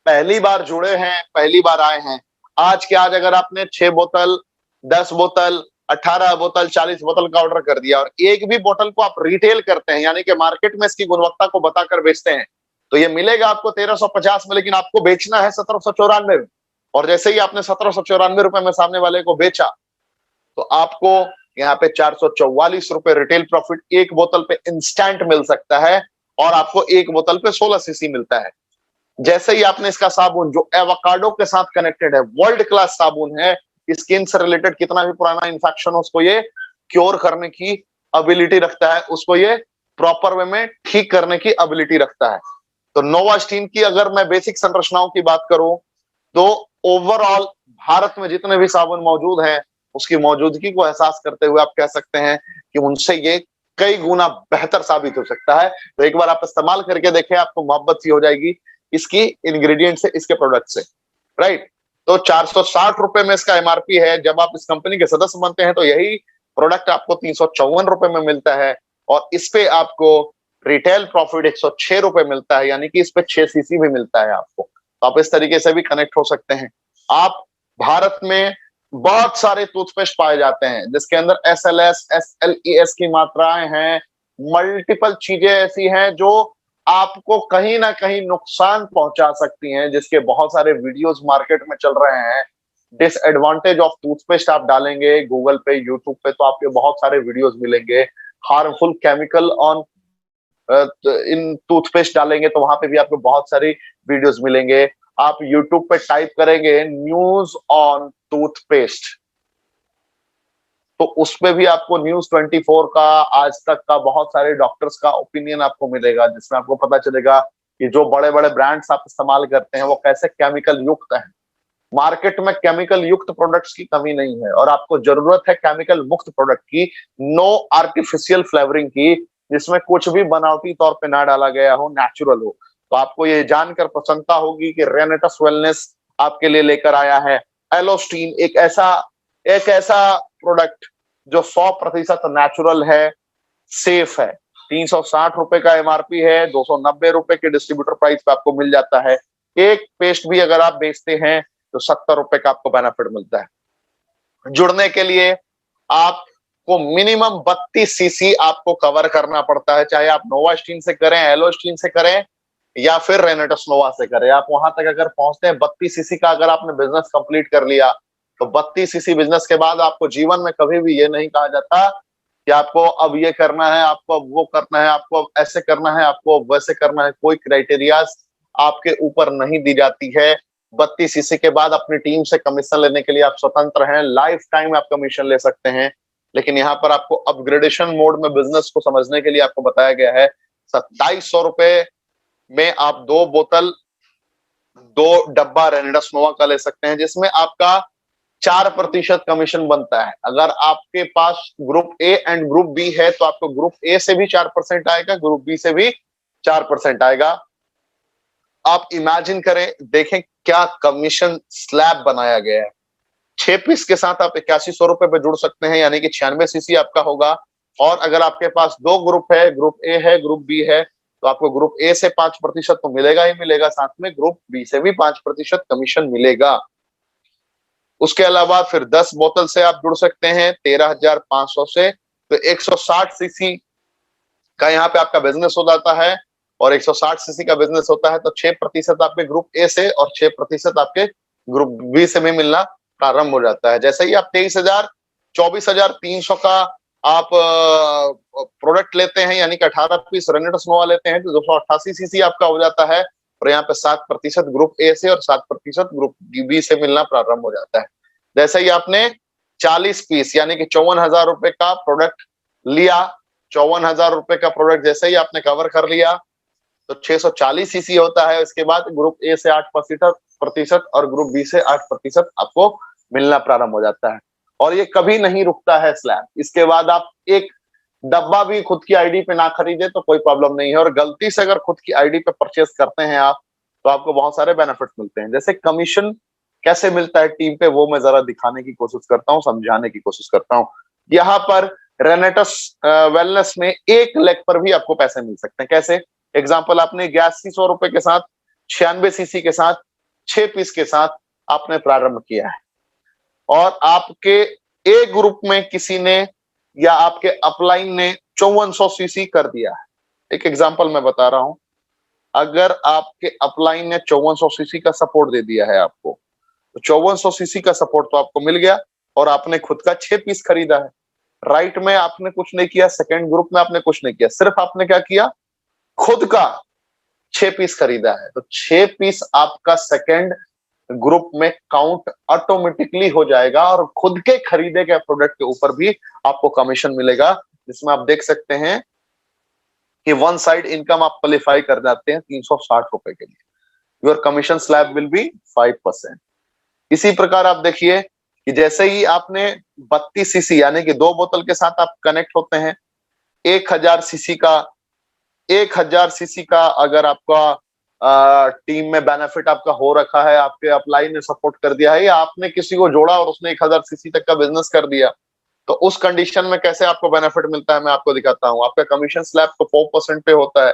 S4: पहली बार जुड़े हैं, पहली बार आए हैं, आज के आज अगर आपने 6 बोतल, 10 बोतल, 18 बोतल, 40 बोतल का ऑर्डर कर दिया और एक भी बोतल को आप रिटेल करते हैं, यानी कि मार्केट में इसकी गुणवत्ता को बताकर बेचते हैं, तो ये मिलेगा आपको 1350 में, लेकिन आपको बेचना है 1794 में। और जैसे ही आपने 1794 रुपए में सामने वाले को बेचा तो आपको यहाँ पे 444 रुपए रिटेल प्रॉफिट एक बोतल पे इंस्टेंट मिल सकता है, और आपको एक बोतल पे 16 सीसी मिलता है। जैसे ही आपने इसका साबुन जो एवोकाडो के साथ कनेक्टेड है, वर्ल्ड क्लास साबुन है, स्किन से रिलेटेड कितना भी पुराना इंफेक्शन हो उसको ये क्योर करने की एबिलिटी रखता है, उसको ये प्रॉपर वे में ठीक करने की एबिलिटी रखता है। तो नोवास्टीन की अगर मैं बेसिक संरचनाओं की बात करूं तो ओवरऑल भारत में जितने भी साबुन मौजूद हैं उसकी मौजूदगी को एहसास करते हुए आप कह सकते हैं कि उनसे ये कई गुना बेहतर साबित हो सकता है। तो एक बार आप इस्तेमाल करके देखें, आपको मोहब्बत सी हो जाएगी इसकी इंग्रेडिएंट से, इसके प्रोडक्ट से, राइट। तो 460 रुपए में इसका एमआरपी है। जब आप इस कंपनी के सदस्य बनते हैं तो यही प्रोडक्ट आपको 354 रुपए में मिलता है, और इस पे आपको रिटेल प्रॉफिट 106 रुपए मिलता है, यानी कि इस पे 6 सीसी भी मिलता है आपको। तो आप इस तरीके से भी कनेक्ट हो सकते हैं। आप भारत में बहुत सारे टूथपेस्ट पाए जाते हैं जिसके अंदर SLS, SLES की मात्राएं हैं, मल्टीपल चीजें ऐसी हैं जो आपको कहीं ना कहीं नुकसान पहुंचा सकती हैं, जिसके बहुत सारे वीडियोस मार्केट में चल रहे हैं। डिसएडवांटेज ऑफ टूथपेस्ट आप डालेंगे गूगल पे, यूट्यूब पे, तो आपके बहुत सारे वीडियोस मिलेंगे। Harmful chemical on in toothpaste डालेंगे तो वहां पे भी आपको बहुत सारी वीडियोस मिलेंगे। आप यूट्यूब पे टाइप करेंगे न्यूज ऑन टूथपेस्ट, तो उसमें भी आपको न्यूज 24 का, आज तक का, बहुत सारे डॉक्टर्स का ओपिनियन आपको मिलेगा, जिसमें आपको पता चलेगा कि जो बड़े बड़े ब्रांड्स आप इस्तेमाल करते हैं वो कैसे केमिकल युक्त हैं। मार्केट में केमिकल युक्त प्रोडक्ट्स की कमी नहीं है, और आपको जरूरत है केमिकल मुक्त प्रोडक्ट की, नो आर्टिफिशियल फ्लेवरिंग की, जिसमें कुछ भी बनावटी तौर पे ना डाला गया हो, नेचुरल हो। तो आपको ये जानकर प्रसन्नता होगी कि रेनेटस वेलनेस आपके लिए लेकर आया है एलोस्टीन, एक ऐसा प्रोडक्ट जो 100% नेचुरल है, सेफ है। 360 रुपए का एमआरपी है, 290 रुपए के डिस्ट्रीब्यूटर प्राइस पे आपको मिल जाता है। एक पेस्ट भी अगर आप बेचते हैं तो 70 रुपए का आपको बेनिफिट मिलता है। जुड़ने के लिए आपको मिनिमम 32 सीसी आपको कवर करना पड़ता है, चाहे आप नोवास्टीन से करें, एलोस्टीन से करें, या फिर रेनेटस नोवा से करें। आप वहां तक अगर पहुंचते हैं 32 सीसी का, अगर आपने बिजनेस कंप्लीट कर लिया, तो 32 सीसी बिजनेस के बाद आपको जीवन में कभी भी ये नहीं कहा जाता कि आपको अब ये करना है, आपको अब वो करना है, आपको अब ऐसे करना है, आपको अब वैसे करना है। कोई क्राइटेरियाज आपके ऊपर नहीं दी जाती है। 32 सीसी के बाद अपनी टीम से कमीशन लेने के लिए आप स्वतंत्र हैं, लाइफ टाइम आप कमीशन ले सकते हैं। लेकिन यहाँ पर आपको अपग्रेडेशन मोड में बिजनेस को समझने के लिए आपको बताया गया है 2700 रुपए में आप 2 डब्बा रेनेडस नोवा का ले सकते हैं, जिसमें आपका 4% कमीशन बनता है। अगर आपके पास group A and group B है तो आपको ग्रुप ए से भी 4% आएगा, ग्रुप बी से भी 4% आएगा। आप इमेजिन करें, देखें क्या कमीशन स्लैब बनाया गया है। 6 पीस के साथ आप 8100 रुपए पे जुड़ सकते हैं, यानी कि 96 सीसी आपका होगा। और अगर आपके पास 2 ग्रुप है, ग्रुप ए है, ग्रुप बी है, तो आपको ग्रुप ए से 5% तो मिलेगा ही मिलेगा, साथ में ग्रुप बी से भी 5% कमीशन मिलेगा। उसके अलावा फिर 10 बोतल से आप जुड़ सकते हैं 13,500 से, तो 160 सीसी का यहाँ पे आपका बिजनेस हो जाता है। और 160 सीसी का बिजनेस होता है तो 6% आपके ग्रुप ए से और 6% आपके ग्रुप बी से भी मिलना प्रारंभ हो जाता है। जैसे ही आप 24,300 का आप प्रोडक्ट लेते हैं, यानी कि 18 पीस रेनेटस नोवा लेते हैं, तो 288 सीसी आपका हो जाता है। और यहाँ पे 7% ग्रुप ए से और 7% ग्रुप बी से मिलना प्रारंभ हो जाता है। जैसे ही आपने 40 पीस यानी कि 54,000 रुपए का प्रोडक्ट लिया, 54,000 रुपए का प्रोडक्ट जैसे ही आपने कवर कर लिया तो 640 सीसी होता है। इसके बाद ग्रुप ए से 8% और ग्रुप बी से 8% आपको मिलना प्रारंभ हो जाता है। और ये कभी नहीं रुकता है स्लैब। इसके बाद आप एक डब्बा भी खुद की आईडी पे ना खरीदे तो कोई प्रॉब्लम नहीं है, और गलती से अगर खुद की आईडी पे परचेस करते हैं आप तो आपको बहुत सारे बेनिफिट्स मिलते हैं। जैसे कमीशन कैसे मिलता है टीम पे, वो मैं जरा दिखाने की कोशिश करता हूँ, समझाने की कोशिश करता हूँ। यहाँ पर रेनेटस वेलनेस में 1 लेग पर भी आपको पैसे मिल सकते हैं। कैसे? एग्जाम्पल, आपने 8100 रुपए के साथ 96 सीसी के साथ 6 पीस के साथ आपने प्रारंभ किया है, और आपके ए ग्रुप में किसी ने या आपके अपलाइन ने 5400 सीसी कर दिया है। एक एग्जांपल मैं बता रहा हूं, अगर आपके अपलाइन ने 5400 सीसी का सपोर्ट दे दिया है आपको, तो 5400 सीसी का सपोर्ट तो आपको मिल गया, और आपने खुद का 6 पीस खरीदा है। राइट में आपने कुछ नहीं किया, सेकंड ग्रुप में आपने कुछ नहीं किया, सिर्फ आपने क्या किया, खुद का 6 पीस खरीदा है। तो 6 पीस आपका सेकंड ग्रुप में काउंट ऑटोमेटिकली हो जाएगा, और खुद के खरीदे गए प्रोडक्ट के ऊपर भी आपको कमीशन मिलेगा, जिसमें आप देख सकते हैं कि 1 साइड इनकम आप क्वालिफाई कर जाते हैं 360 रुपए के लिए। Your commission slab will be 5%। इसी प्रकार आप देखिए कि जैसे ही आपने 32 सीसी यानी कि 2 बोतल के साथ आप कनेक्ट होते हैं, 1000 सीसी का अगर आपका टीम में बेनिफिट आपका हो रखा है, आपके अपलाइन ने सपोर्ट कर दिया है, या आपने किसी को जोड़ा और उसने 1000 सीसी तक का बिजनेस कर दिया, तो उस कंडीशन में कैसे आपको बेनिफिट मिलता है मैं आपको दिखाता हूँ। आपका कमीशन स्लैब तो 4% पे होता है।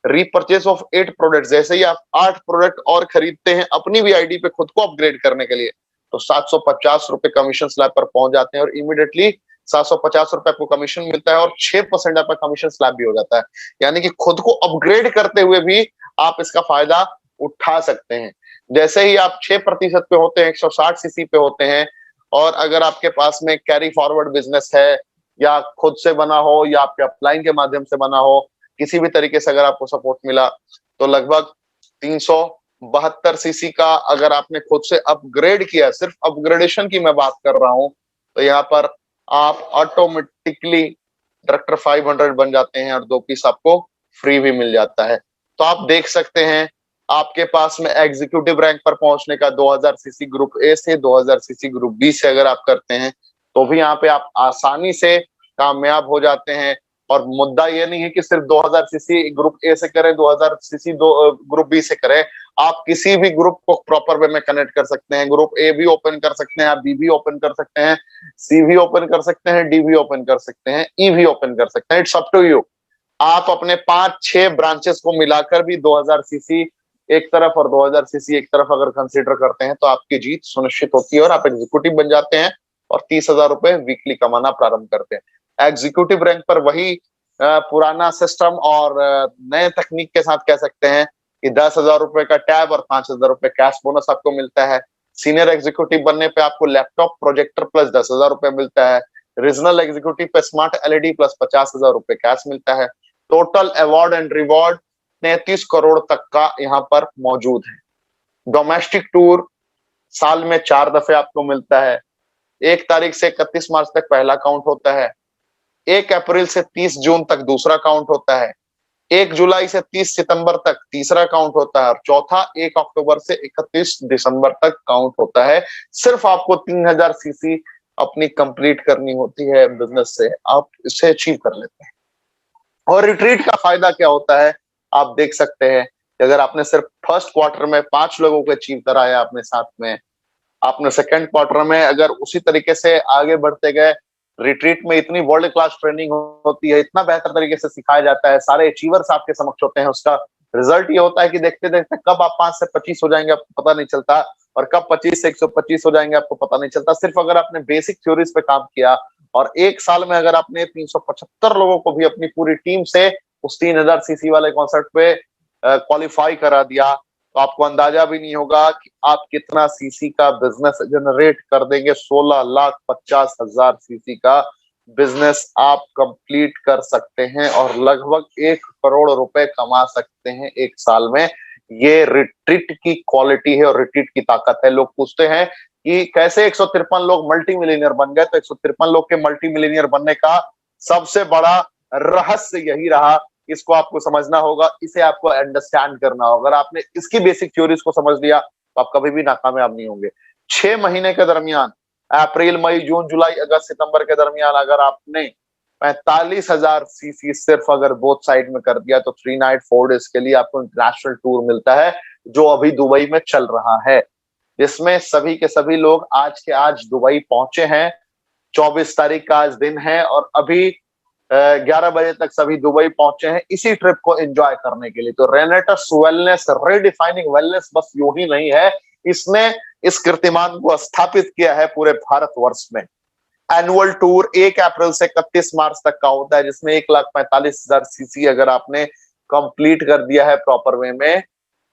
S4: रीपरचेज ऑफ 8 प्रोडक्ट, जैसे ही आप 8 प्रोडक्ट और खरीदते हैं अपनी भी आईडी पे खुद को अपग्रेड करने के लिए, तो 750 रुपए कमीशन स्लैब पर पहुंच जाते हैं और इमीडिएटली 750 रुपए आपको कमीशन मिलता है और 6% आपका कमीशन स्लैब भी हो जाता है। यानी कि खुद को अपग्रेड करते हुए भी आप इसका फायदा उठा सकते हैं। जैसे ही आप 6% पे होते हैं, 160 सीसी पे होते हैं, और अगर आपके पास में कैरी फॉरवर्ड बिजनेस है, या खुद से बना हो या आपके अपलाइन के माध्यम से बना हो, किसी भी तरीके से अगर आपको सपोर्ट मिला, तो लगभग 372 सीसी का अगर आपने खुद से अपग्रेड किया, सिर्फ अपग्रेडेशन की मैं बात कर रहा हूं, तो यहाँ पर आप ऑटोमेटिकली डायरेक्टर 500 बन जाते हैं और 2 पीस आपको फ्री भी मिल जाता है। तो आप देख सकते हैं आपके पास में एग्जीक्यूटिव रैंक पर पहुंचने का 2000 सीसी ग्रुप ए से, 2000 सीसी ग्रुप बी से अगर आप करते हैं, तो भी यहाँ पे आप आसानी से कामयाब हो जाते हैं। और मुद्दा ये नहीं है कि सिर्फ 2000 सीसी ग्रुप ए से करें, 2000 सीसी ग्रुप बी से करें, आप किसी भी ग्रुप को प्रॉपर वे में कनेक्ट कर सकते हैं। ग्रुप ए भी ओपन कर सकते हैं, आप बी भी ओपन कर सकते हैं, सी भी ओपन कर सकते हैं, डी भी ओपन कर सकते हैं, ई भी ओपन कर सकते हैं। It's up to you. आप अपने 5-6 ब्रांचेस को मिलाकर भी 2000 सीसी एक तरफ और 2000 सीसी एक तरफ अगर कंसीडर करते हैं, तो आपकी जीत सुनिश्चित होती है और आप एग्जीक्यूटिव बन जाते हैं और 30,000 रुपए वीकली कमाना प्रारंभ करते हैं। एग्जीक्यूटिव रैंक पर वही पुराना सिस्टम और नए तकनीक के साथ कह सकते हैं कि 10,000 रुपए का टैब और 5,000 रुपए कैश बोनस आपको मिलता है। सीनियर एग्जीक्यूटिव बनने पे आपको लैपटॉप प्रोजेक्टर प्लस 10,000 रुपए मिलता है। रीजनल एग्जीक्यूटिव पे स्मार्ट एलईडी प्लस 50,000 रुपए कैश मिलता है। Total award and reward 33 crore तक का यहाँ पर मौजूद है। डोमेस्टिक टूर साल में 4 दफे आपको मिलता है। 1 तारीख से 31 मार्च तक पहला काउंट होता है, 1 अप्रैल से 30 जून तक दूसरा काउंट होता है, 1 जुलाई से 30 सितंबर तक तीसरा काउंट होता है, और चौथा 1 अक्टूबर से 31 दिसंबर तक काउंट होता है। सिर्फ आपको 3000 सीसी अपनी कंप्लीट करनी होती है बिजनेस से, आप इसे अचीव कर लेते हैं। और रिट्रीट का फायदा क्या होता है आप देख सकते हैं कि अगर आपने सिर्फ फर्स्ट क्वार्टर में 5 लोगों को अचीव कराया अपने साथ में, आपने सेकंड क्वार्टर में अगर उसी तरीके से आगे बढ़ते गए, रिट्रीट में इतनी वर्ल्ड क्लास ट्रेनिंग होती है, इतना बेहतर तरीके से सिखाया जाता है, सारे अचीवर्स आपके समक्ष होते हैं, उसका रिजल्ट ये होता है कि देखते देखते कब आप 5 से 25 हो जाएंगे आपको पता नहीं चलता, और कब 25 से 125 हो जाएंगे आपको पता नहीं चलता। सिर्फ अगर आपने बेसिक थ्योरीज पे काम किया और 1 साल में अगर आपने 375 लोगों को भी अपनी पूरी टीम से उस 3000 सीसी वाले कॉन्सर्ट पे क्वालिफाई करा दिया, तो आपको अंदाजा भी नहीं होगा कि आप कितना सीसी का बिजनेस जनरेट कर देंगे। 16,50,000 सीसी का बिजनेस आप कंप्लीट कर सकते हैं और लगभग 1 करोड़ रुपए कमा सकते हैं 1 साल में। ये रिट्रीट की क्वालिटी है और रिट्रीट की ताकत है। लोग पूछते हैं कि कैसे 153 लोग मल्टी मिलीनियर बन गए, तो 153 लोग के मल्टी मिलीनियर बनने का सबसे बड़ा रहस्य यही रहा। इसको आपको समझना होगा, इसे आपको अंडरस्टैंड करना होगा। अगर आपने इसकी बेसिक थ्योरीज को समझ लिया तो आप कभी भी नाकामयाब नहीं होंगे। 6 महीने के दरमियान, अप्रैल मई जून जुलाई अगस्त सितंबर के दरमियान, अगर आपने 45,000 सीसी सिर्फ अगर बोथ साइड में कर दिया, तो 3 नाइट 4 डेज के लिए आपको इंटरनेशनल टूर मिलता है, जो अभी दुबई में चल रहा है, जिसमें सभी के सभी लोग आज के आज दुबई पहुंचे हैं। 24 तारीख का आज दिन है और अभी 11 बजे तक सभी दुबई पहुंचे हैं इसी ट्रिप को एंजॉय करने के लिए। तो रेनेटस वेलनेस रीडिफाइनिंग वेलनेस बस यूं ही नहीं है, इसने इस कीर्तिमान को स्थापित किया है पूरे भारतवर्ष में। एनुअल टूर 1 अप्रैल से 31 मार्च तक का होता है, जिसमें 1,45,000 सीसी अगर आपने कंप्लीट कर दिया है प्रॉपर वे में,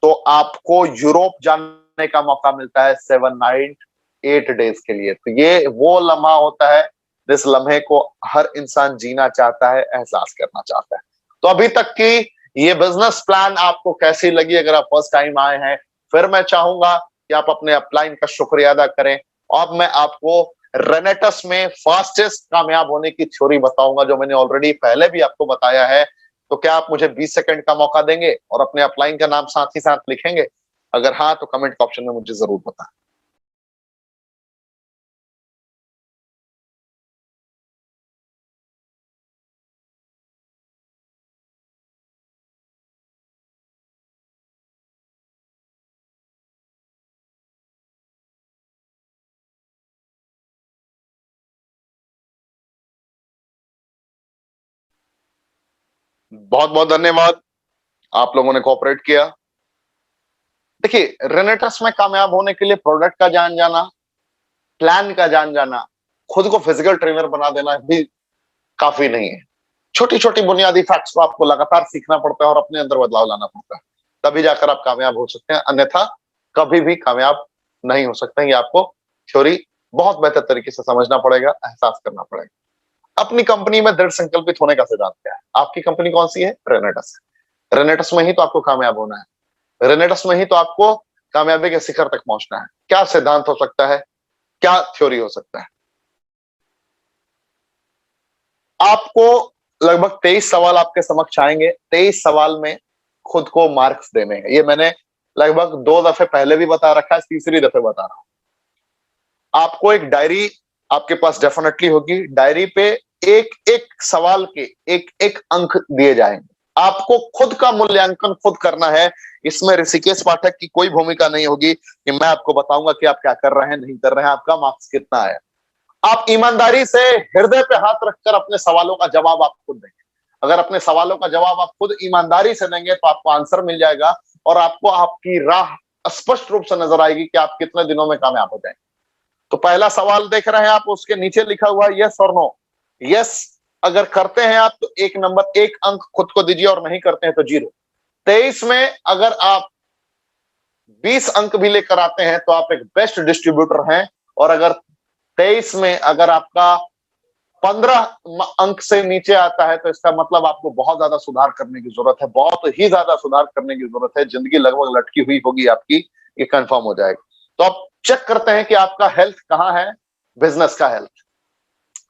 S4: तो आपको यूरोप जाने का मौका मिलता है 7 नाइट 8 डेज के लिए। तो ये वो लम्हा होता है जिस लम्हे को हर इंसान जीना चाहता है, एहसास करना चाहता है। तो अभी तक की ये बिजनेस प्लान आपको कैसी लगी? अगर आप फर्स्ट टाइम आए हैं, फिर मैं चाहूंगा कि आप अपने अपलाइन का शुक्रिया अदा करें। अब मैं आपको रेनेटस में फास्टेस्ट कामयाब होने की थ्योरी बताऊंगा, जो मैंने ऑलरेडी पहले भी आपको बताया है। तो क्या आप मुझे 20 सेकंड का मौका देंगे और अपने अपलाइन का नाम साथ ही साथ लिखेंगे? अगर हाँ, तो कमेंट ऑप्शन में मुझे जरूर बताएं। बहुत बहुत धन्यवाद, आप लोगों ने कोऑपरेट किया। देखिए, रेनेटस में कामयाब होने के लिए प्रोडक्ट का जान जाना, प्लान का जान जाना, खुद को फिजिकल ट्रेनर बना देना भी काफी नहीं है। छोटी छोटी बुनियादी फैक्ट्स को आपको लगातार सीखना पड़ता है और अपने अंदर बदलाव लाना पड़ता है, तभी जाकर आप कामयाब हो सकते हैं, अन्यथा कभी भी कामयाब नहीं हो सकते हैं। ये आपको थ्योरी बहुत बेहतर तरीके से समझना पड़ेगा, एहसास करना पड़ेगा। अपनी कंपनी में दृढ़ संकल्पित होने का सिद्धांत क्या है? आपकी कंपनी कौन सी है? रेनेटस। रेनेटस में ही तो आपको कामयाब होना है, रेनेटस में ही तो आपको कामयाबी के शिखर तक पहुंचना है। क्या सिद्धांत हो सकता है, क्या थ्योरी हो सकता है? आपको लगभग 23 सवाल आपके समक्ष आएंगे। 23 सवाल में खुद को मार्क्स देने हैं। ये मैंने लगभग 2 दफे पहले भी बता रखा है, तीसरी दफे बता रहा हूं। आपको एक डायरी आपके पास डेफिनेटली होगी। डायरी पे एक एक सवाल के एक एक अंक दिए जाएंगे। आपको खुद का मूल्यांकन खुद करना है। इसमें ऋषिकेश पाठक की कोई भूमिका नहीं होगी कि मैं आपको बताऊंगा कि आप क्या कर रहे हैं, नहीं कर रहे हैं, आपका मार्क्स कितना है। आप ईमानदारी से हृदय पे हाथ रखकर अपने सवालों का जवाब आप खुद देंगे। अगर अपने सवालों का जवाब आप खुद ईमानदारी से देंगे तो आपको आंसर मिल जाएगा और आपको आपकी राह स्पष्ट रूप से नजर आएगी कि आप कितने दिनों में कामयाब हो जाएंगे। तो पहला सवाल देख रहे हैं आप, उसके नीचे लिखा हुआ है यस और नो। यस अगर करते हैं आप तो 1 नंबर, 1 अंक खुद को दीजिए, और नहीं करते हैं तो 0। 23 में अगर आप 20 अंक भी लेकर आते हैं तो आप एक बेस्ट डिस्ट्रीब्यूटर हैं। और अगर 23 में अगर आपका 15 अंक से नीचे आता है तो इसका मतलब आपको बहुत ज्यादा सुधार करने की जरूरत है, बहुत ही ज्यादा सुधार करने की जरूरत है। जिंदगी लगभग लटकी हुई होगी आपकी, ये कंफर्म हो जाएगा। तो आप चेक करते हैं कि आपका हेल्थ कहां है, बिजनेस का हेल्थ।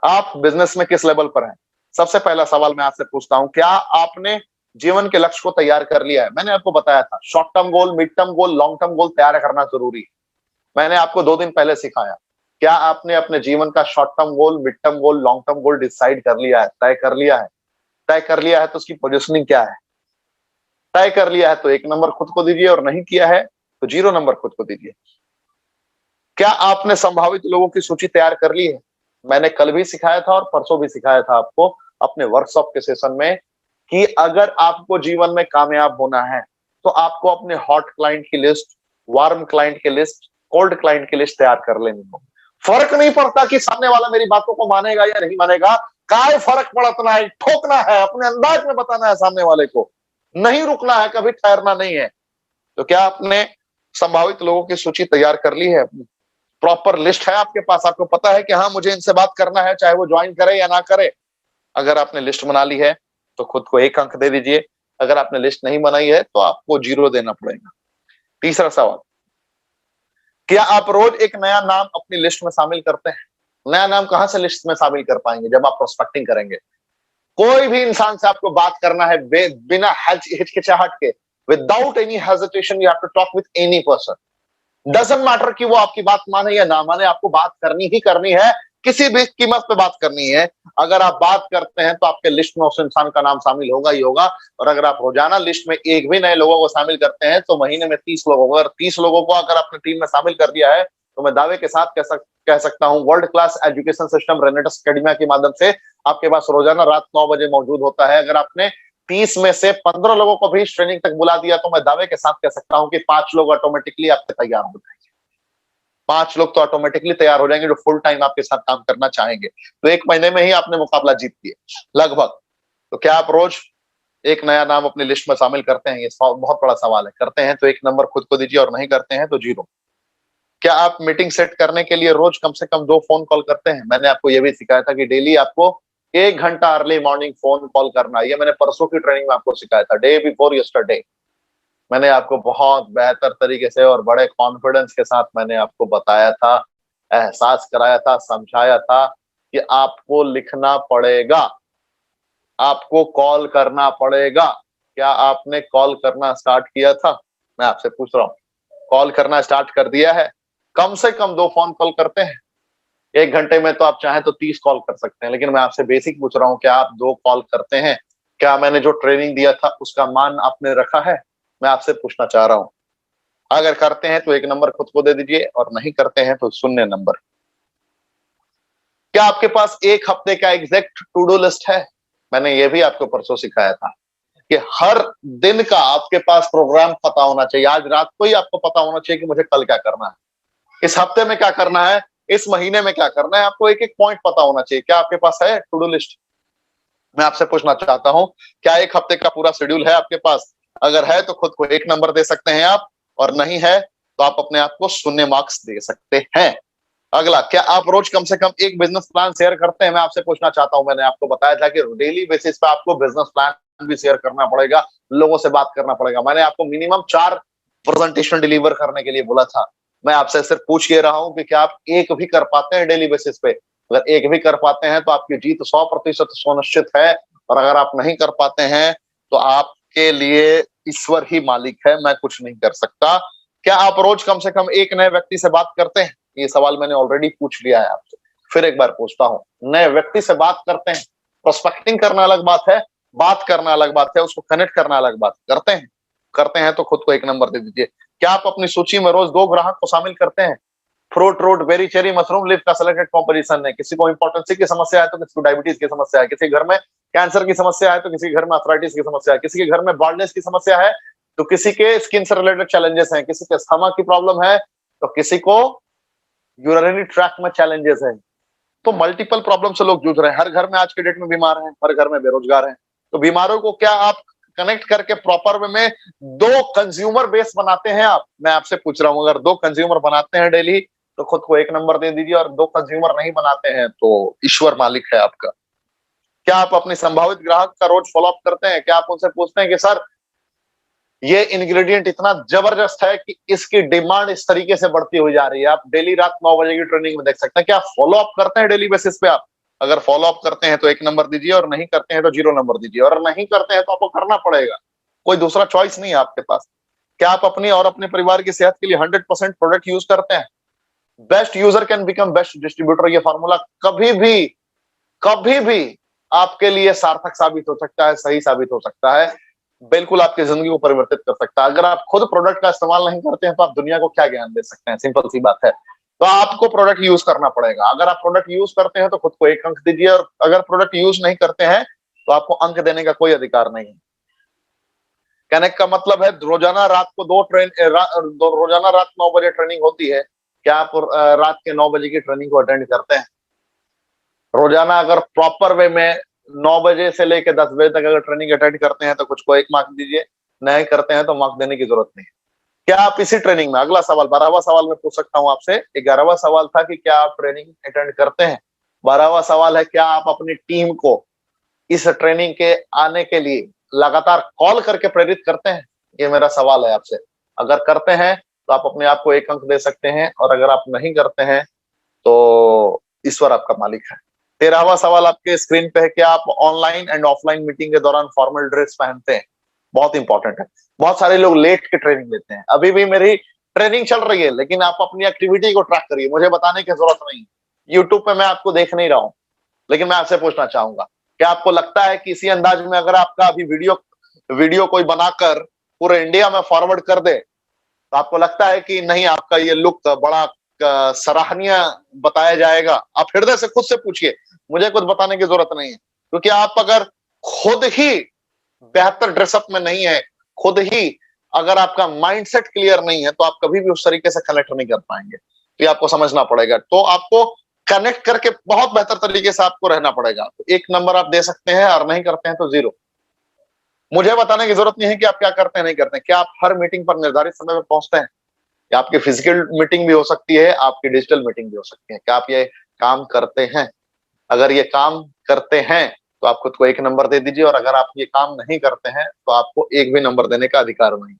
S4: आप बिजनेस में किस लेवल पर हैं? सबसे पहला सवाल मैं आपसे पूछता हूं, क्या आपने जीवन के लक्ष्य को तैयार कर लिया है? मैंने आपको बताया था short term goal, mid term goal, long term goal तैयार करना जरूरी है। मैंने आपको 2 दिन पहले सिखाया। क्या आपने अपने जीवन का short term goal, mid term goal, long term goal decide कर लिया है, तय कर लिया है? तय कर लिया है तो उसकी पोजीशनिंग क्या है? तय कर लिया है तो 1 नंबर खुद को दीजिए, और नहीं किया है तो 0 नंबर खुद को दीजिए। क्या आपने संभावित लोगों की सूची तैयार कर ली है? मैंने कल भी सिखाया था और परसों भी सिखाया था आपको अपने वर्कशॉप के सेशन में कि अगर आपको जीवन में कामयाब होना है तो आपको अपने हॉट क्लाइंट की लिस्ट, वार्म क्लाइंट की लिस्ट, कोल्ड क्लाइंट की लिस्ट तैयार कर लेनी होगी। फर्क नहीं पड़ता कि सामने वाला मेरी बातों को मानेगा या नहीं मानेगा, काय फर्क पड़ता है, ठोकना है, अपने अंदाज में बताना है सामने वाले को, नहीं रुकना है, कभी ठहरना नहीं है। तो क्या आपने संभावित लोगों की सूची तैयार कर ली है? प्रॉपर लिस्ट है आपके पास? आपको पता है कि हाँ मुझे इनसे बात करना है, चाहे वो ज्वाइन करे या ना करे। अगर आपने लिस्ट बना ली है तो खुद को 1 अंक दे दीजिए। अगर आपने लिस्ट नहीं बनाई है तो आपको 0 देना पड़ेगा। तीसरा सवाल, क्या आप रोज एक नया नाम अपनी लिस्ट में शामिल करते हैं? नया नाम कहां से लिस्ट में शामिल कर पाएंगे? जब आप प्रोस्पेक्टिंग करेंगे। कोई भी इंसान से आपको बात करना है बिना हिचकिचाहट के, without any hesitation, you have to talk with any person. Doesn't matter कि वो आपकी बात माने या ना माने, आपको बात करनी ही करनी है, किसी भी कीमत पे बात करनी है। अगर आप बात करते हैं तो आपके लिस्ट में उस इंसान का नाम शामिल होगा ही होगा। और अगर आप रोजाना लिस्ट में एक भी नए लोगों को शामिल करते हैं तो महीने में 30 लोग होगा। और 30 लोगों को अगर आपने टीम में शामिल कर दिया है तो मैं दावे के साथ कह सकता हूं world class education system रेनेटस academy के माध्यम से आपके पास रोजाना रात 9 बजे मौजूद होता है। अगर आपने 30 में से 15 लोगों को भी ट्रेनिंग तक बुला दिया तो मैं दावे के साथ कह सकता हूं कि 5 लोग ऑटोमेटिकली आपके तैयार हो जाएंगे। 5 लोग तो ऑटोमेटिकली तैयार हो जाएंगे जो फुल टाइम आपके साथ काम करना चाहेंगे। तो 1 महीने में ही आपने मुकाबला जीत लिया लगभग। तो क्या आप रोज एक नया नाम अपनी लिस्ट में शामिल करते हैं? ये बहुत बड़ा सवाल है। करते हैं तो 1 नंबर खुद को दीजिए, और नहीं करते हैं तो 0। क्या आप मीटिंग सेट करने के लिए रोज कम से कम 2 फोन कॉल करते हैं? मैंने आपको यह भी सिखाया था कि डेली आपको 1 घंटा अर्ली मॉर्निंग फोन कॉल करना है। ये मैंने परसों की ट्रेनिंग में आपको सिखाया था, डे बिफोर यस्टरडे। मैंने आपको बहुत बेहतर तरीके से और बड़े कॉन्फिडेंस के साथ मैंने आपको बताया था, एहसास कराया था, समझाया था कि आपको लिखना पड़ेगा, आपको कॉल करना पड़ेगा। क्या आपने कॉल करना स्टार्ट किया था? मैं आपसे पूछ रहा हूं, कॉल करना स्टार्ट कर दिया है? कम से कम 2 फोन कॉल करते हैं। 1 घंटे में तो आप चाहें तो 30 कॉल कर सकते हैं, लेकिन मैं आपसे बेसिक पूछ रहा हूं, क्या आप 2 कॉल करते हैं? क्या मैंने जो ट्रेनिंग दिया था उसका मान आपने रखा है? मैं आपसे पूछना चाह रहा हूं। अगर करते हैं तो 1 नंबर खुद को दे दीजिए, और नहीं करते हैं तो 0 नंबर। क्या आपके पास 1 हफ्ते का एग्जैक्ट टू डू लिस्ट है? मैंने ये भी आपको परसों सिखाया था। कि हर दिन का आपके पास प्रोग्राम पता होना चाहिए। आज रात को ही आपको पता होना चाहिए कि मुझे कल क्या करना है, इस हफ्ते में क्या करना है, इस महीने में क्या करना है। आपको एक एक पॉइंट पता होना चाहिए। क्या आपके पास है टू डू लिस्ट? मैं आपसे पूछना चाहता हूं, क्या एक हफ्ते का पूरा शेड्यूल है आपके पास? अगर है तो खुद को 1 नंबर दे सकते हैं आप, और नहीं है तो आप अपने आप को 0 मार्क्स दे सकते हैं। अगला, क्या आप रोज कम से कम एक बिजनेस प्लान शेयर करते हैं? मैं आपसे पूछना चाहता हूं, मैंने आपको बताया था कि डेली बेसिस पे आपको बिजनेस प्लान भी शेयर करना पड़ेगा, लोगों से बात करना पड़ेगा। मैंने आपको मिनिमम 4 प्रेजेंटेशन डिलीवर करने के लिए बोला था। मैं आपसे सिर्फ पूछ ये रहा हूं कि क्या आप एक भी कर पाते हैं डेली बेसिस पे? अगर एक भी कर पाते हैं तो आपकी जीत 100% सुनिश्चित है, और अगर आप नहीं कर पाते हैं तो आपके लिए ईश्वर ही मालिक है, मैं कुछ नहीं कर सकता। क्या आप रोज कम से कम एक नए व्यक्ति से बात करते हैं? ये सवाल मैंने ऑलरेडी पूछ लिया है आपसे, फिर एक बार पूछता हूं, नए व्यक्ति से बात करते हैं? प्रोस्पेक्टिंग करना अलग बात है, बात करना अलग बात है, उसको कनेक्ट करना अलग बात। करते हैं? करते हैं तो खुद को 1 नंबर दे दीजिए। क्या आप अपनी सूची में रोज 2 ग्राहक को शामिल करते हैं? Fruit, root, berry, cherry, mushroom, leaf का सिलेक्टेड कॉम्पोजिशन है। किसी को इंपॉर्टेंसी की समस्या है तो किसी को डायबिटीज की समस्या है, किसी के घर में कैंसर की समस्या है तो किसी के घर में आर्थराइटिस की समस्या है, किसी के घर में बाल्डनेस की समस्या है तो किसी के स्किन से रिलेटेड चैलेंजेस हैं, किसी के स्टमक की प्रॉब्लम है तो किसी को यूरिनरी ट्रैक्ट में चैलेंजेस है। तो मल्टीपल प्रॉब्लम से लोग जूझ रहे हैं। हर घर में आज के डेट में बीमार हैं, हर घर में बेरोजगार हैं। तो बीमारों को क्या आप कनेक्ट करके प्रॉपर वे में 2 कंज्यूमर बेस बनाते हैं आप? मैं आपसे पूछ रहा हूं, अगर 2 कंज्यूमर बनाते हैं डेली तो खुद को 1 नंबर दे दीजिए, और 2 कंज्यूमर नहीं बनाते हैं तो ईश्वर मालिक है आपका। क्या आप अपने संभावित ग्राहक का रोज फॉलोअप करते हैं? क्या आप उनसे पूछते हैं कि सर ये इंग्रेडिएंट इतना जबरदस्त है कि इसकी डिमांड इस तरीके से बढ़ती हुई जा रही है? आप डेली रात 9 बजे की ट्रेनिंग में देख सकते हैं। क्या फॉलो अप करते हैं डेली बेसिस पे आप? अगर फॉलो अप करते हैं तो 1 नंबर दीजिए, और नहीं करते हैं तो 0 नंबर दीजिए, और नहीं करते हैं तो आपको करना पड़ेगा, कोई दूसरा चॉइस नहीं है आपके पास। क्या आप अपनी और अपने परिवार की सेहत के लिए 100% प्रोडक्ट यूज करते हैं? Best user can become best distributor, ये फॉर्मूला कभी भी आपके लिए सार्थक साबित हो सकता है, सही साबित हो सकता है, बिल्कुल आपकी जिंदगी को परिवर्तित कर सकता है। अगर आप खुद प्रोडक्ट का इस्तेमाल नहीं करते हैं तो आप दुनिया को क्या ज्ञान दे सकते हैं? सिंपल सी बात है। तो आपको प्रोडक्ट यूज करना पड़ेगा। अगर आप प्रोडक्ट यूज करते हैं तो खुद को 1 अंक दीजिए, और अगर प्रोडक्ट यूज नहीं करते हैं तो आपको अंक देने का कोई अधिकार नहीं है। कहने का मतलब है, रोजाना रात 9 बजे ट्रेनिंग होती है। क्या आप रात के 9 बजे की ट्रेनिंग को अटेंड करते हैं? रोजाना अगर प्रॉपर वे में 9 बजे से लेकर 10 बजे तक अगर ट्रेनिंग अटेंड करते हैं तो कुछ को 1 मार्क दीजिए, नहीं करते हैं तो मार्क देने की जरूरत नहीं है। क्या आप इसी ट्रेनिंग में, अगला सवाल 12वां सवाल मैं पूछ सकता हूं आपसे। 11वां सवाल था कि क्या आप ट्रेनिंग अटेंड करते हैं। 12वां सवाल है, क्या आप अपनी टीम को इस ट्रेनिंग के आने के लिए लगातार कॉल करके प्रेरित करते हैं? ये मेरा सवाल है आपसे। अगर करते हैं तो आप अपने आप को 1 अंक दे सकते हैं, और अगर आप नहीं करते हैं तो ईश्वर आपका मालिक है। 13वां सवाल आपके स्क्रीन पे है, क्या आप ऑनलाइन एंड ऑफलाइन मीटिंग के दौरान फॉर्मल ड्रेस पहनते हैं? बहुत इंपॉर्टेंट है। बहुत सारे लोग लेट के ट्रेनिंग लेते हैं। अभी भी मेरी ट्रेनिंग चल रही है, लेकिन आप अपनी एक्टिविटी को ट्रैक करिए, मुझे बताने की जरूरत नहीं। यूट्यूब पे मैं आपको देख नहीं रहा हूं, लेकिन मैं आपसे पूछना चाहूंगा, क्या आपको लगता है कि इसी अंदाज में अगर आपका अभी वीडियो कोई बनाकर पूरे इंडिया में फॉरवर्ड कर दे तो आपको लगता है कि नहीं, आपका ये लुक बड़ा सराहनीय बताया जाएगा? आप हृदय से खुद से पूछिए, मुझे कुछ बताने की जरूरत नहीं है। क्योंकि आप अगर खुद ही बेहतर ड्रेसअप में नहीं है, खुद ही अगर आपका माइंडसेट क्लियर नहीं है, तो आप कभी भी उस तरीके से कनेक्ट नहीं कर पाएंगे। तो ये आपको समझना पड़ेगा। तो आपको कनेक्ट करके बहुत बेहतर तरीके से आपको रहना पड़ेगा। तो 1 नंबर आप दे सकते हैं, और नहीं करते हैं तो 0। मुझे बताने की जरूरत नहीं है कि आप क्या करते हैं, नहीं करते हैं। क्या आप हर मीटिंग पर निर्धारित समय पर पहुंचते हैं? या आपकी फिजिकल मीटिंग भी हो सकती है, आपकी डिजिटल मीटिंग भी हो सकती है। क्या आप ये काम करते हैं? अगर ये काम करते हैं तो आप खुद को 1 नंबर दे दीजिए, और अगर आप ये काम नहीं करते हैं तो आपको 1 भी नंबर देने का अधिकार नहीं।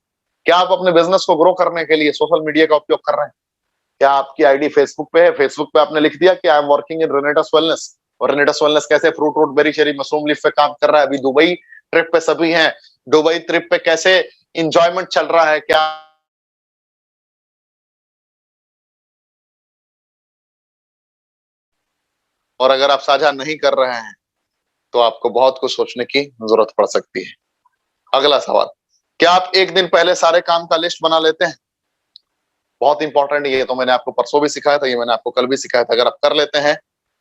S4: क्या आप अपने बिजनेस को ग्रो करने के लिए सोशल मीडिया का उपयोग कर रहे हैं? क्या आपकी आईडी फेसबुक पे है? फेसबुक पे आपने लिख दिया कि I am working in Renatus Wellness, और रेनेटस वेलनेस कैसे fruit, root, berry, cherry, mushroom, leaf पे काम कर रहा है। अभी दुबई ट्रिप पे सभी हैं, दुबई ट्रिप पे कैसे इंजॉयमेंट चल रहा है? क्या और अगर आप साझा नहीं कर रहे हैं तो आपको बहुत कुछ सोचने की जरूरत पड़ सकती है। अगला सवाल, क्या आप एक दिन पहले सारे काम का लिस्ट बना लेते हैं? बहुत इंपॉर्टेंट, ये तो मैंने आपको परसों भी सिखाया था, ये मैंने आपको कल भी सिखाया था। अगर आप कर लेते हैं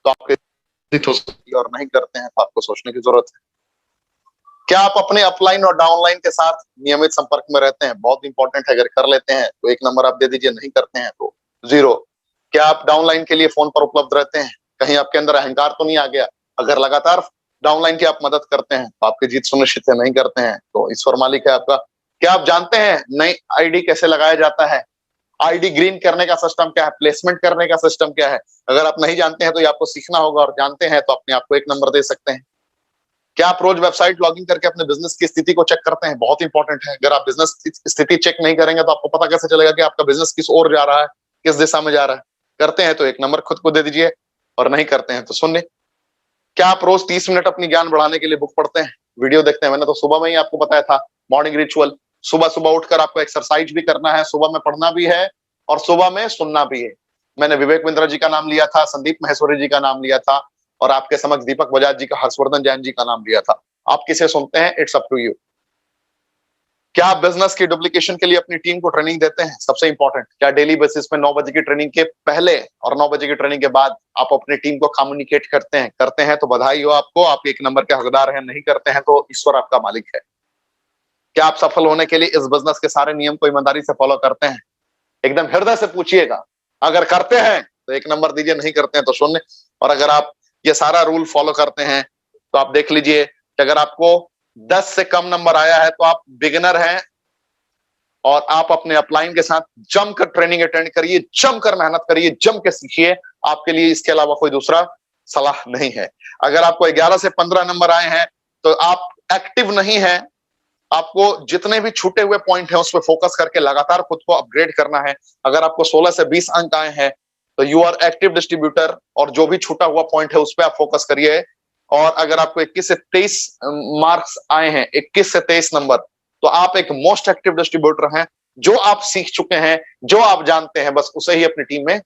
S4: तो आपके हो सकती है, और नहीं करते हैं तो आपको सोचने की जरूरत है। क्या आप अपने अपलाइन और डाउनलाइन के साथ नियमित संपर्क में रहते हैं? बहुत इंपॉर्टेंट है। अगर कर लेते हैं तो 1 नंबर आप दे दीजिए, नहीं करते हैं तो 0। क्या आप डाउनलाइन के लिए फोन पर उपलब्ध रहते हैं? कहीं आपके अंदर अहंकार तो नहीं आ गया? अगर लगातार डाउनलाइन की आप मदद करते हैं तो आपकी जीत सुनिश्चित है। नहीं करते हैं तो ईश्वर मालिक है आपका। क्या आप जानते हैं नई आईडी कैसे लगाया जाता है? आईडी ग्रीन करने का सिस्टम क्या है? प्लेसमेंट करने का सिस्टम क्या है? अगर आप नहीं जानते हैं तो ये आपको सीखना होगा, और जानते हैं तो अपने आप को 1 नंबर दे सकते हैं। क्या आप रोज वेबसाइट लॉगिन करके अपने बिजनेस की स्थिति को चेक करते हैं? बहुत इंपॉर्टेंट है। अगर आप बिजनेस की स्थिति चेक नहीं करेंगे तो आपको पता कैसे चलेगा कि आपका बिजनेस किस ओर जा रहा है, किस दिशा में जा रहा है? करते हैं तो 1 नंबर खुद को दे दीजिए, और नहीं करते हैं तो 0। क्या आप रोज 30 मिनट अपनी ज्ञान बढ़ाने के लिए बुक पढ़ते हैं, वीडियो देखते हैं? मैंने तो सुबह में ही आपको बताया था, मॉर्निंग रिचुअल। सुबह सुबह उठकर आपको एक्सरसाइज भी करना है, सुबह में पढ़ना भी है और सुबह में सुनना भी है। मैंने विवेक बिंद्रा जी का नाम लिया था, संदीप महेश्वरी जी का नाम लिया था, और आपके समक्ष दीपक बजाज जी का, हर्षवर्धन जैन जी का नाम लिया था। आप किसे सुनते हैं, इट्स अप टू यू। क्या आप बिजनेस की डुप्लीकेशन के लिए अपनी टीम को ट्रेनिंग देते हैं? सबसे इंपॉर्टेंट, क्या डेली बेसिस पे 9 बजे की ट्रेनिंग के पहले और 9 बजे की ट्रेनिंग के बाद आप अपनी टीम को कम्युनिकेट करते हैं? करते हैं तो बधाई हो आपको, आप 1 नंबर के हकदार हैं। नहीं करते हैं तो ईश्वर आपका मालिक है। क्या आप सफल होने के लिए इस बिजनेस के सारे नियम को ईमानदारी से फॉलो करते हैं? एकदम हृदय से पूछिएगा। अगर करते हैं तो 1 नंबर दीजिए, नहीं करते हैं तो 0। और अगर आप ये सारा रूल फॉलो करते हैं तो आप देख लीजिए कि अगर आपको 10 से कम नंबर आया है तो आप बिगिनर हैं, और आप अपने अपलाइन के साथ जमकर ट्रेनिंग अटेंड करिए, जमकर मेहनत करिए, जम के सीखिए। आपके लिए इसके अलावा कोई दूसरा सलाह नहीं है। अगर आपको 11 से 15 नंबर आए हैं तो आप एक्टिव नहीं है। आपको जितने भी छूटे हुए पॉइंट हैं उस पर फोकस करके लगातार खुद को अपग्रेड करना है। अगर आपको 16 से 20 अंक आए हैं तो यू आर एक्टिव डिस्ट्रीब्यूटर, और जो भी छूटा हुआ पॉइंट है उस पर आप फोकस करिए। और अगर आपको 21 से 23 मार्क्स आए हैं, 21 से 23 नंबर, तो आप एक मोस्ट एक्टिव डिस्ट्रीब्यूटर हैं। जो आप सीख चुके हैं, जो आप जानते हैं, बस उसे ही अपनी टीम में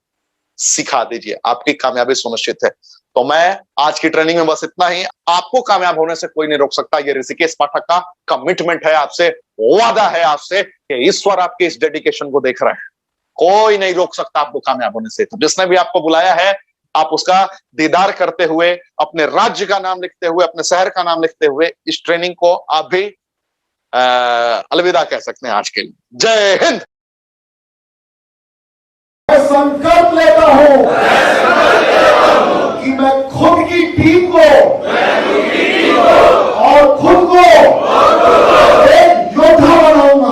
S4: सिखा दीजिए, आपकी कामयाबी सुनिश्चित है। तो मैं आज की ट्रेनिंग में बस इतना ही। आपको कामयाब होने से कोई नहीं रोक सकता। ये ऋषिकेश पाठक का कमिटमेंट है आपसे, वादा है आपसे कि ईश्वर आपके इस डेडिकेशन को देख रहे हैं। कोई नहीं रोक सकता आपको कामयाब होने से। तो जिसने भी आपको बुलाया है, आप उसका दीदार करते हुए, अपने राज्य का नाम लिखते हुए, अपने शहर का नाम लिखते हुए इस ट्रेनिंग को आप भी अलविदा कह सकते हैं आज के लिए। जय हिंद।
S3: मैं संकल्प लेता हूं कि मैं खुद की टीम को और खुद को एक योद्धा बनाऊंगा।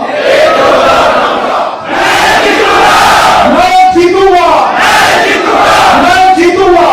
S3: मैं जीतूंगा। मैं जीतूंगा।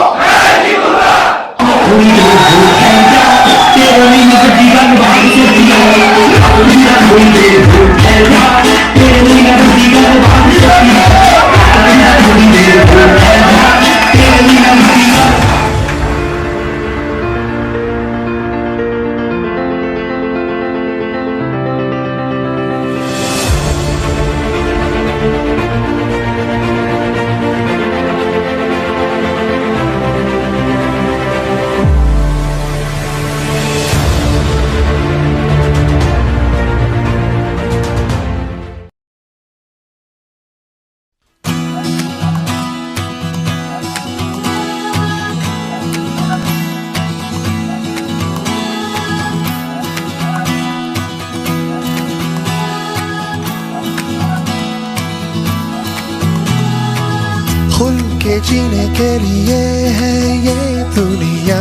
S5: खुल के जीने के लिए है ये दुनिया।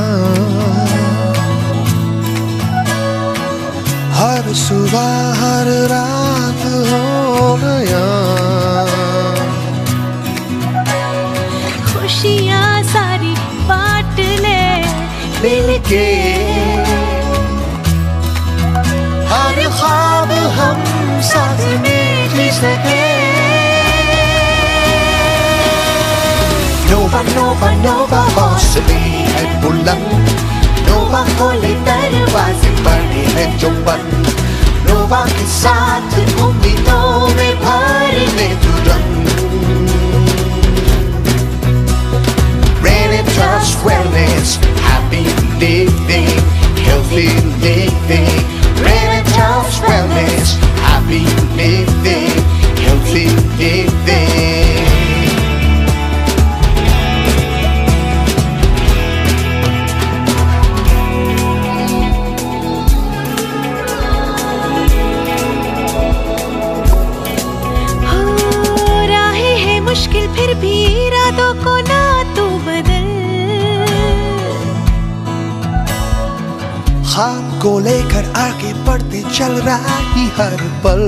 S5: हर सुबह हर रात हो गया।
S6: खुशियाँ सारी बांट ले
S5: मिलके हर ख्वाब हम साथ में जी सके। नोवा नोवा नोवा हौसले है बुलंद। नोवा खोले दरवाजे बड़े हैं जो बंद। नोवा के साथ उम्मीदों में भर ले तुरंत। Renaissance Wellness, happy living, healthy living. Renaissance Wellness, happy living, healthy living.
S6: फिर भी इरादों को ना तू बदल।
S5: हाथ को लेकर आगे बढ़ते चल रहा ही हर पल।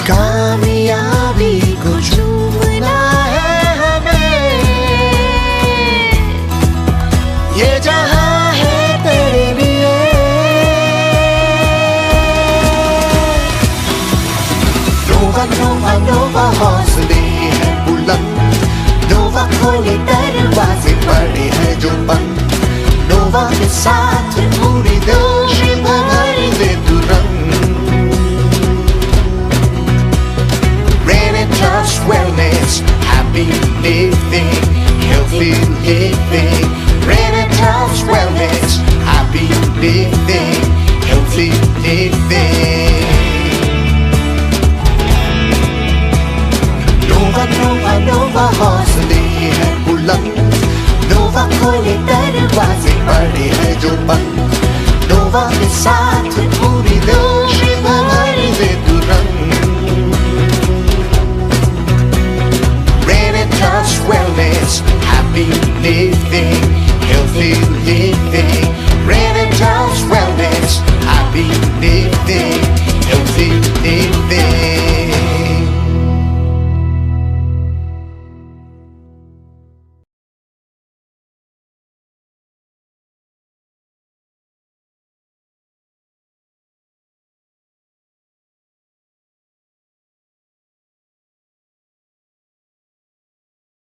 S5: कामयाबी को चूमना है हमें, ये जहां है तेरे लिए। नोवा नोवा नोवा हौसले है बुलंद, नोवा खोले दरवाजे बड़े हैं जो बंद। नोवा के साथ पूरी दिल भर दे तुरंत। Renatus Wellness, happy living, healthy living. Renatus Wellness, happy living, healthy living. Nova Nova Nova हौसले है बुलंद, नोवा खोले दरवाजे बड़े हैं जो बंद। नोवा के साथ पूरी दिल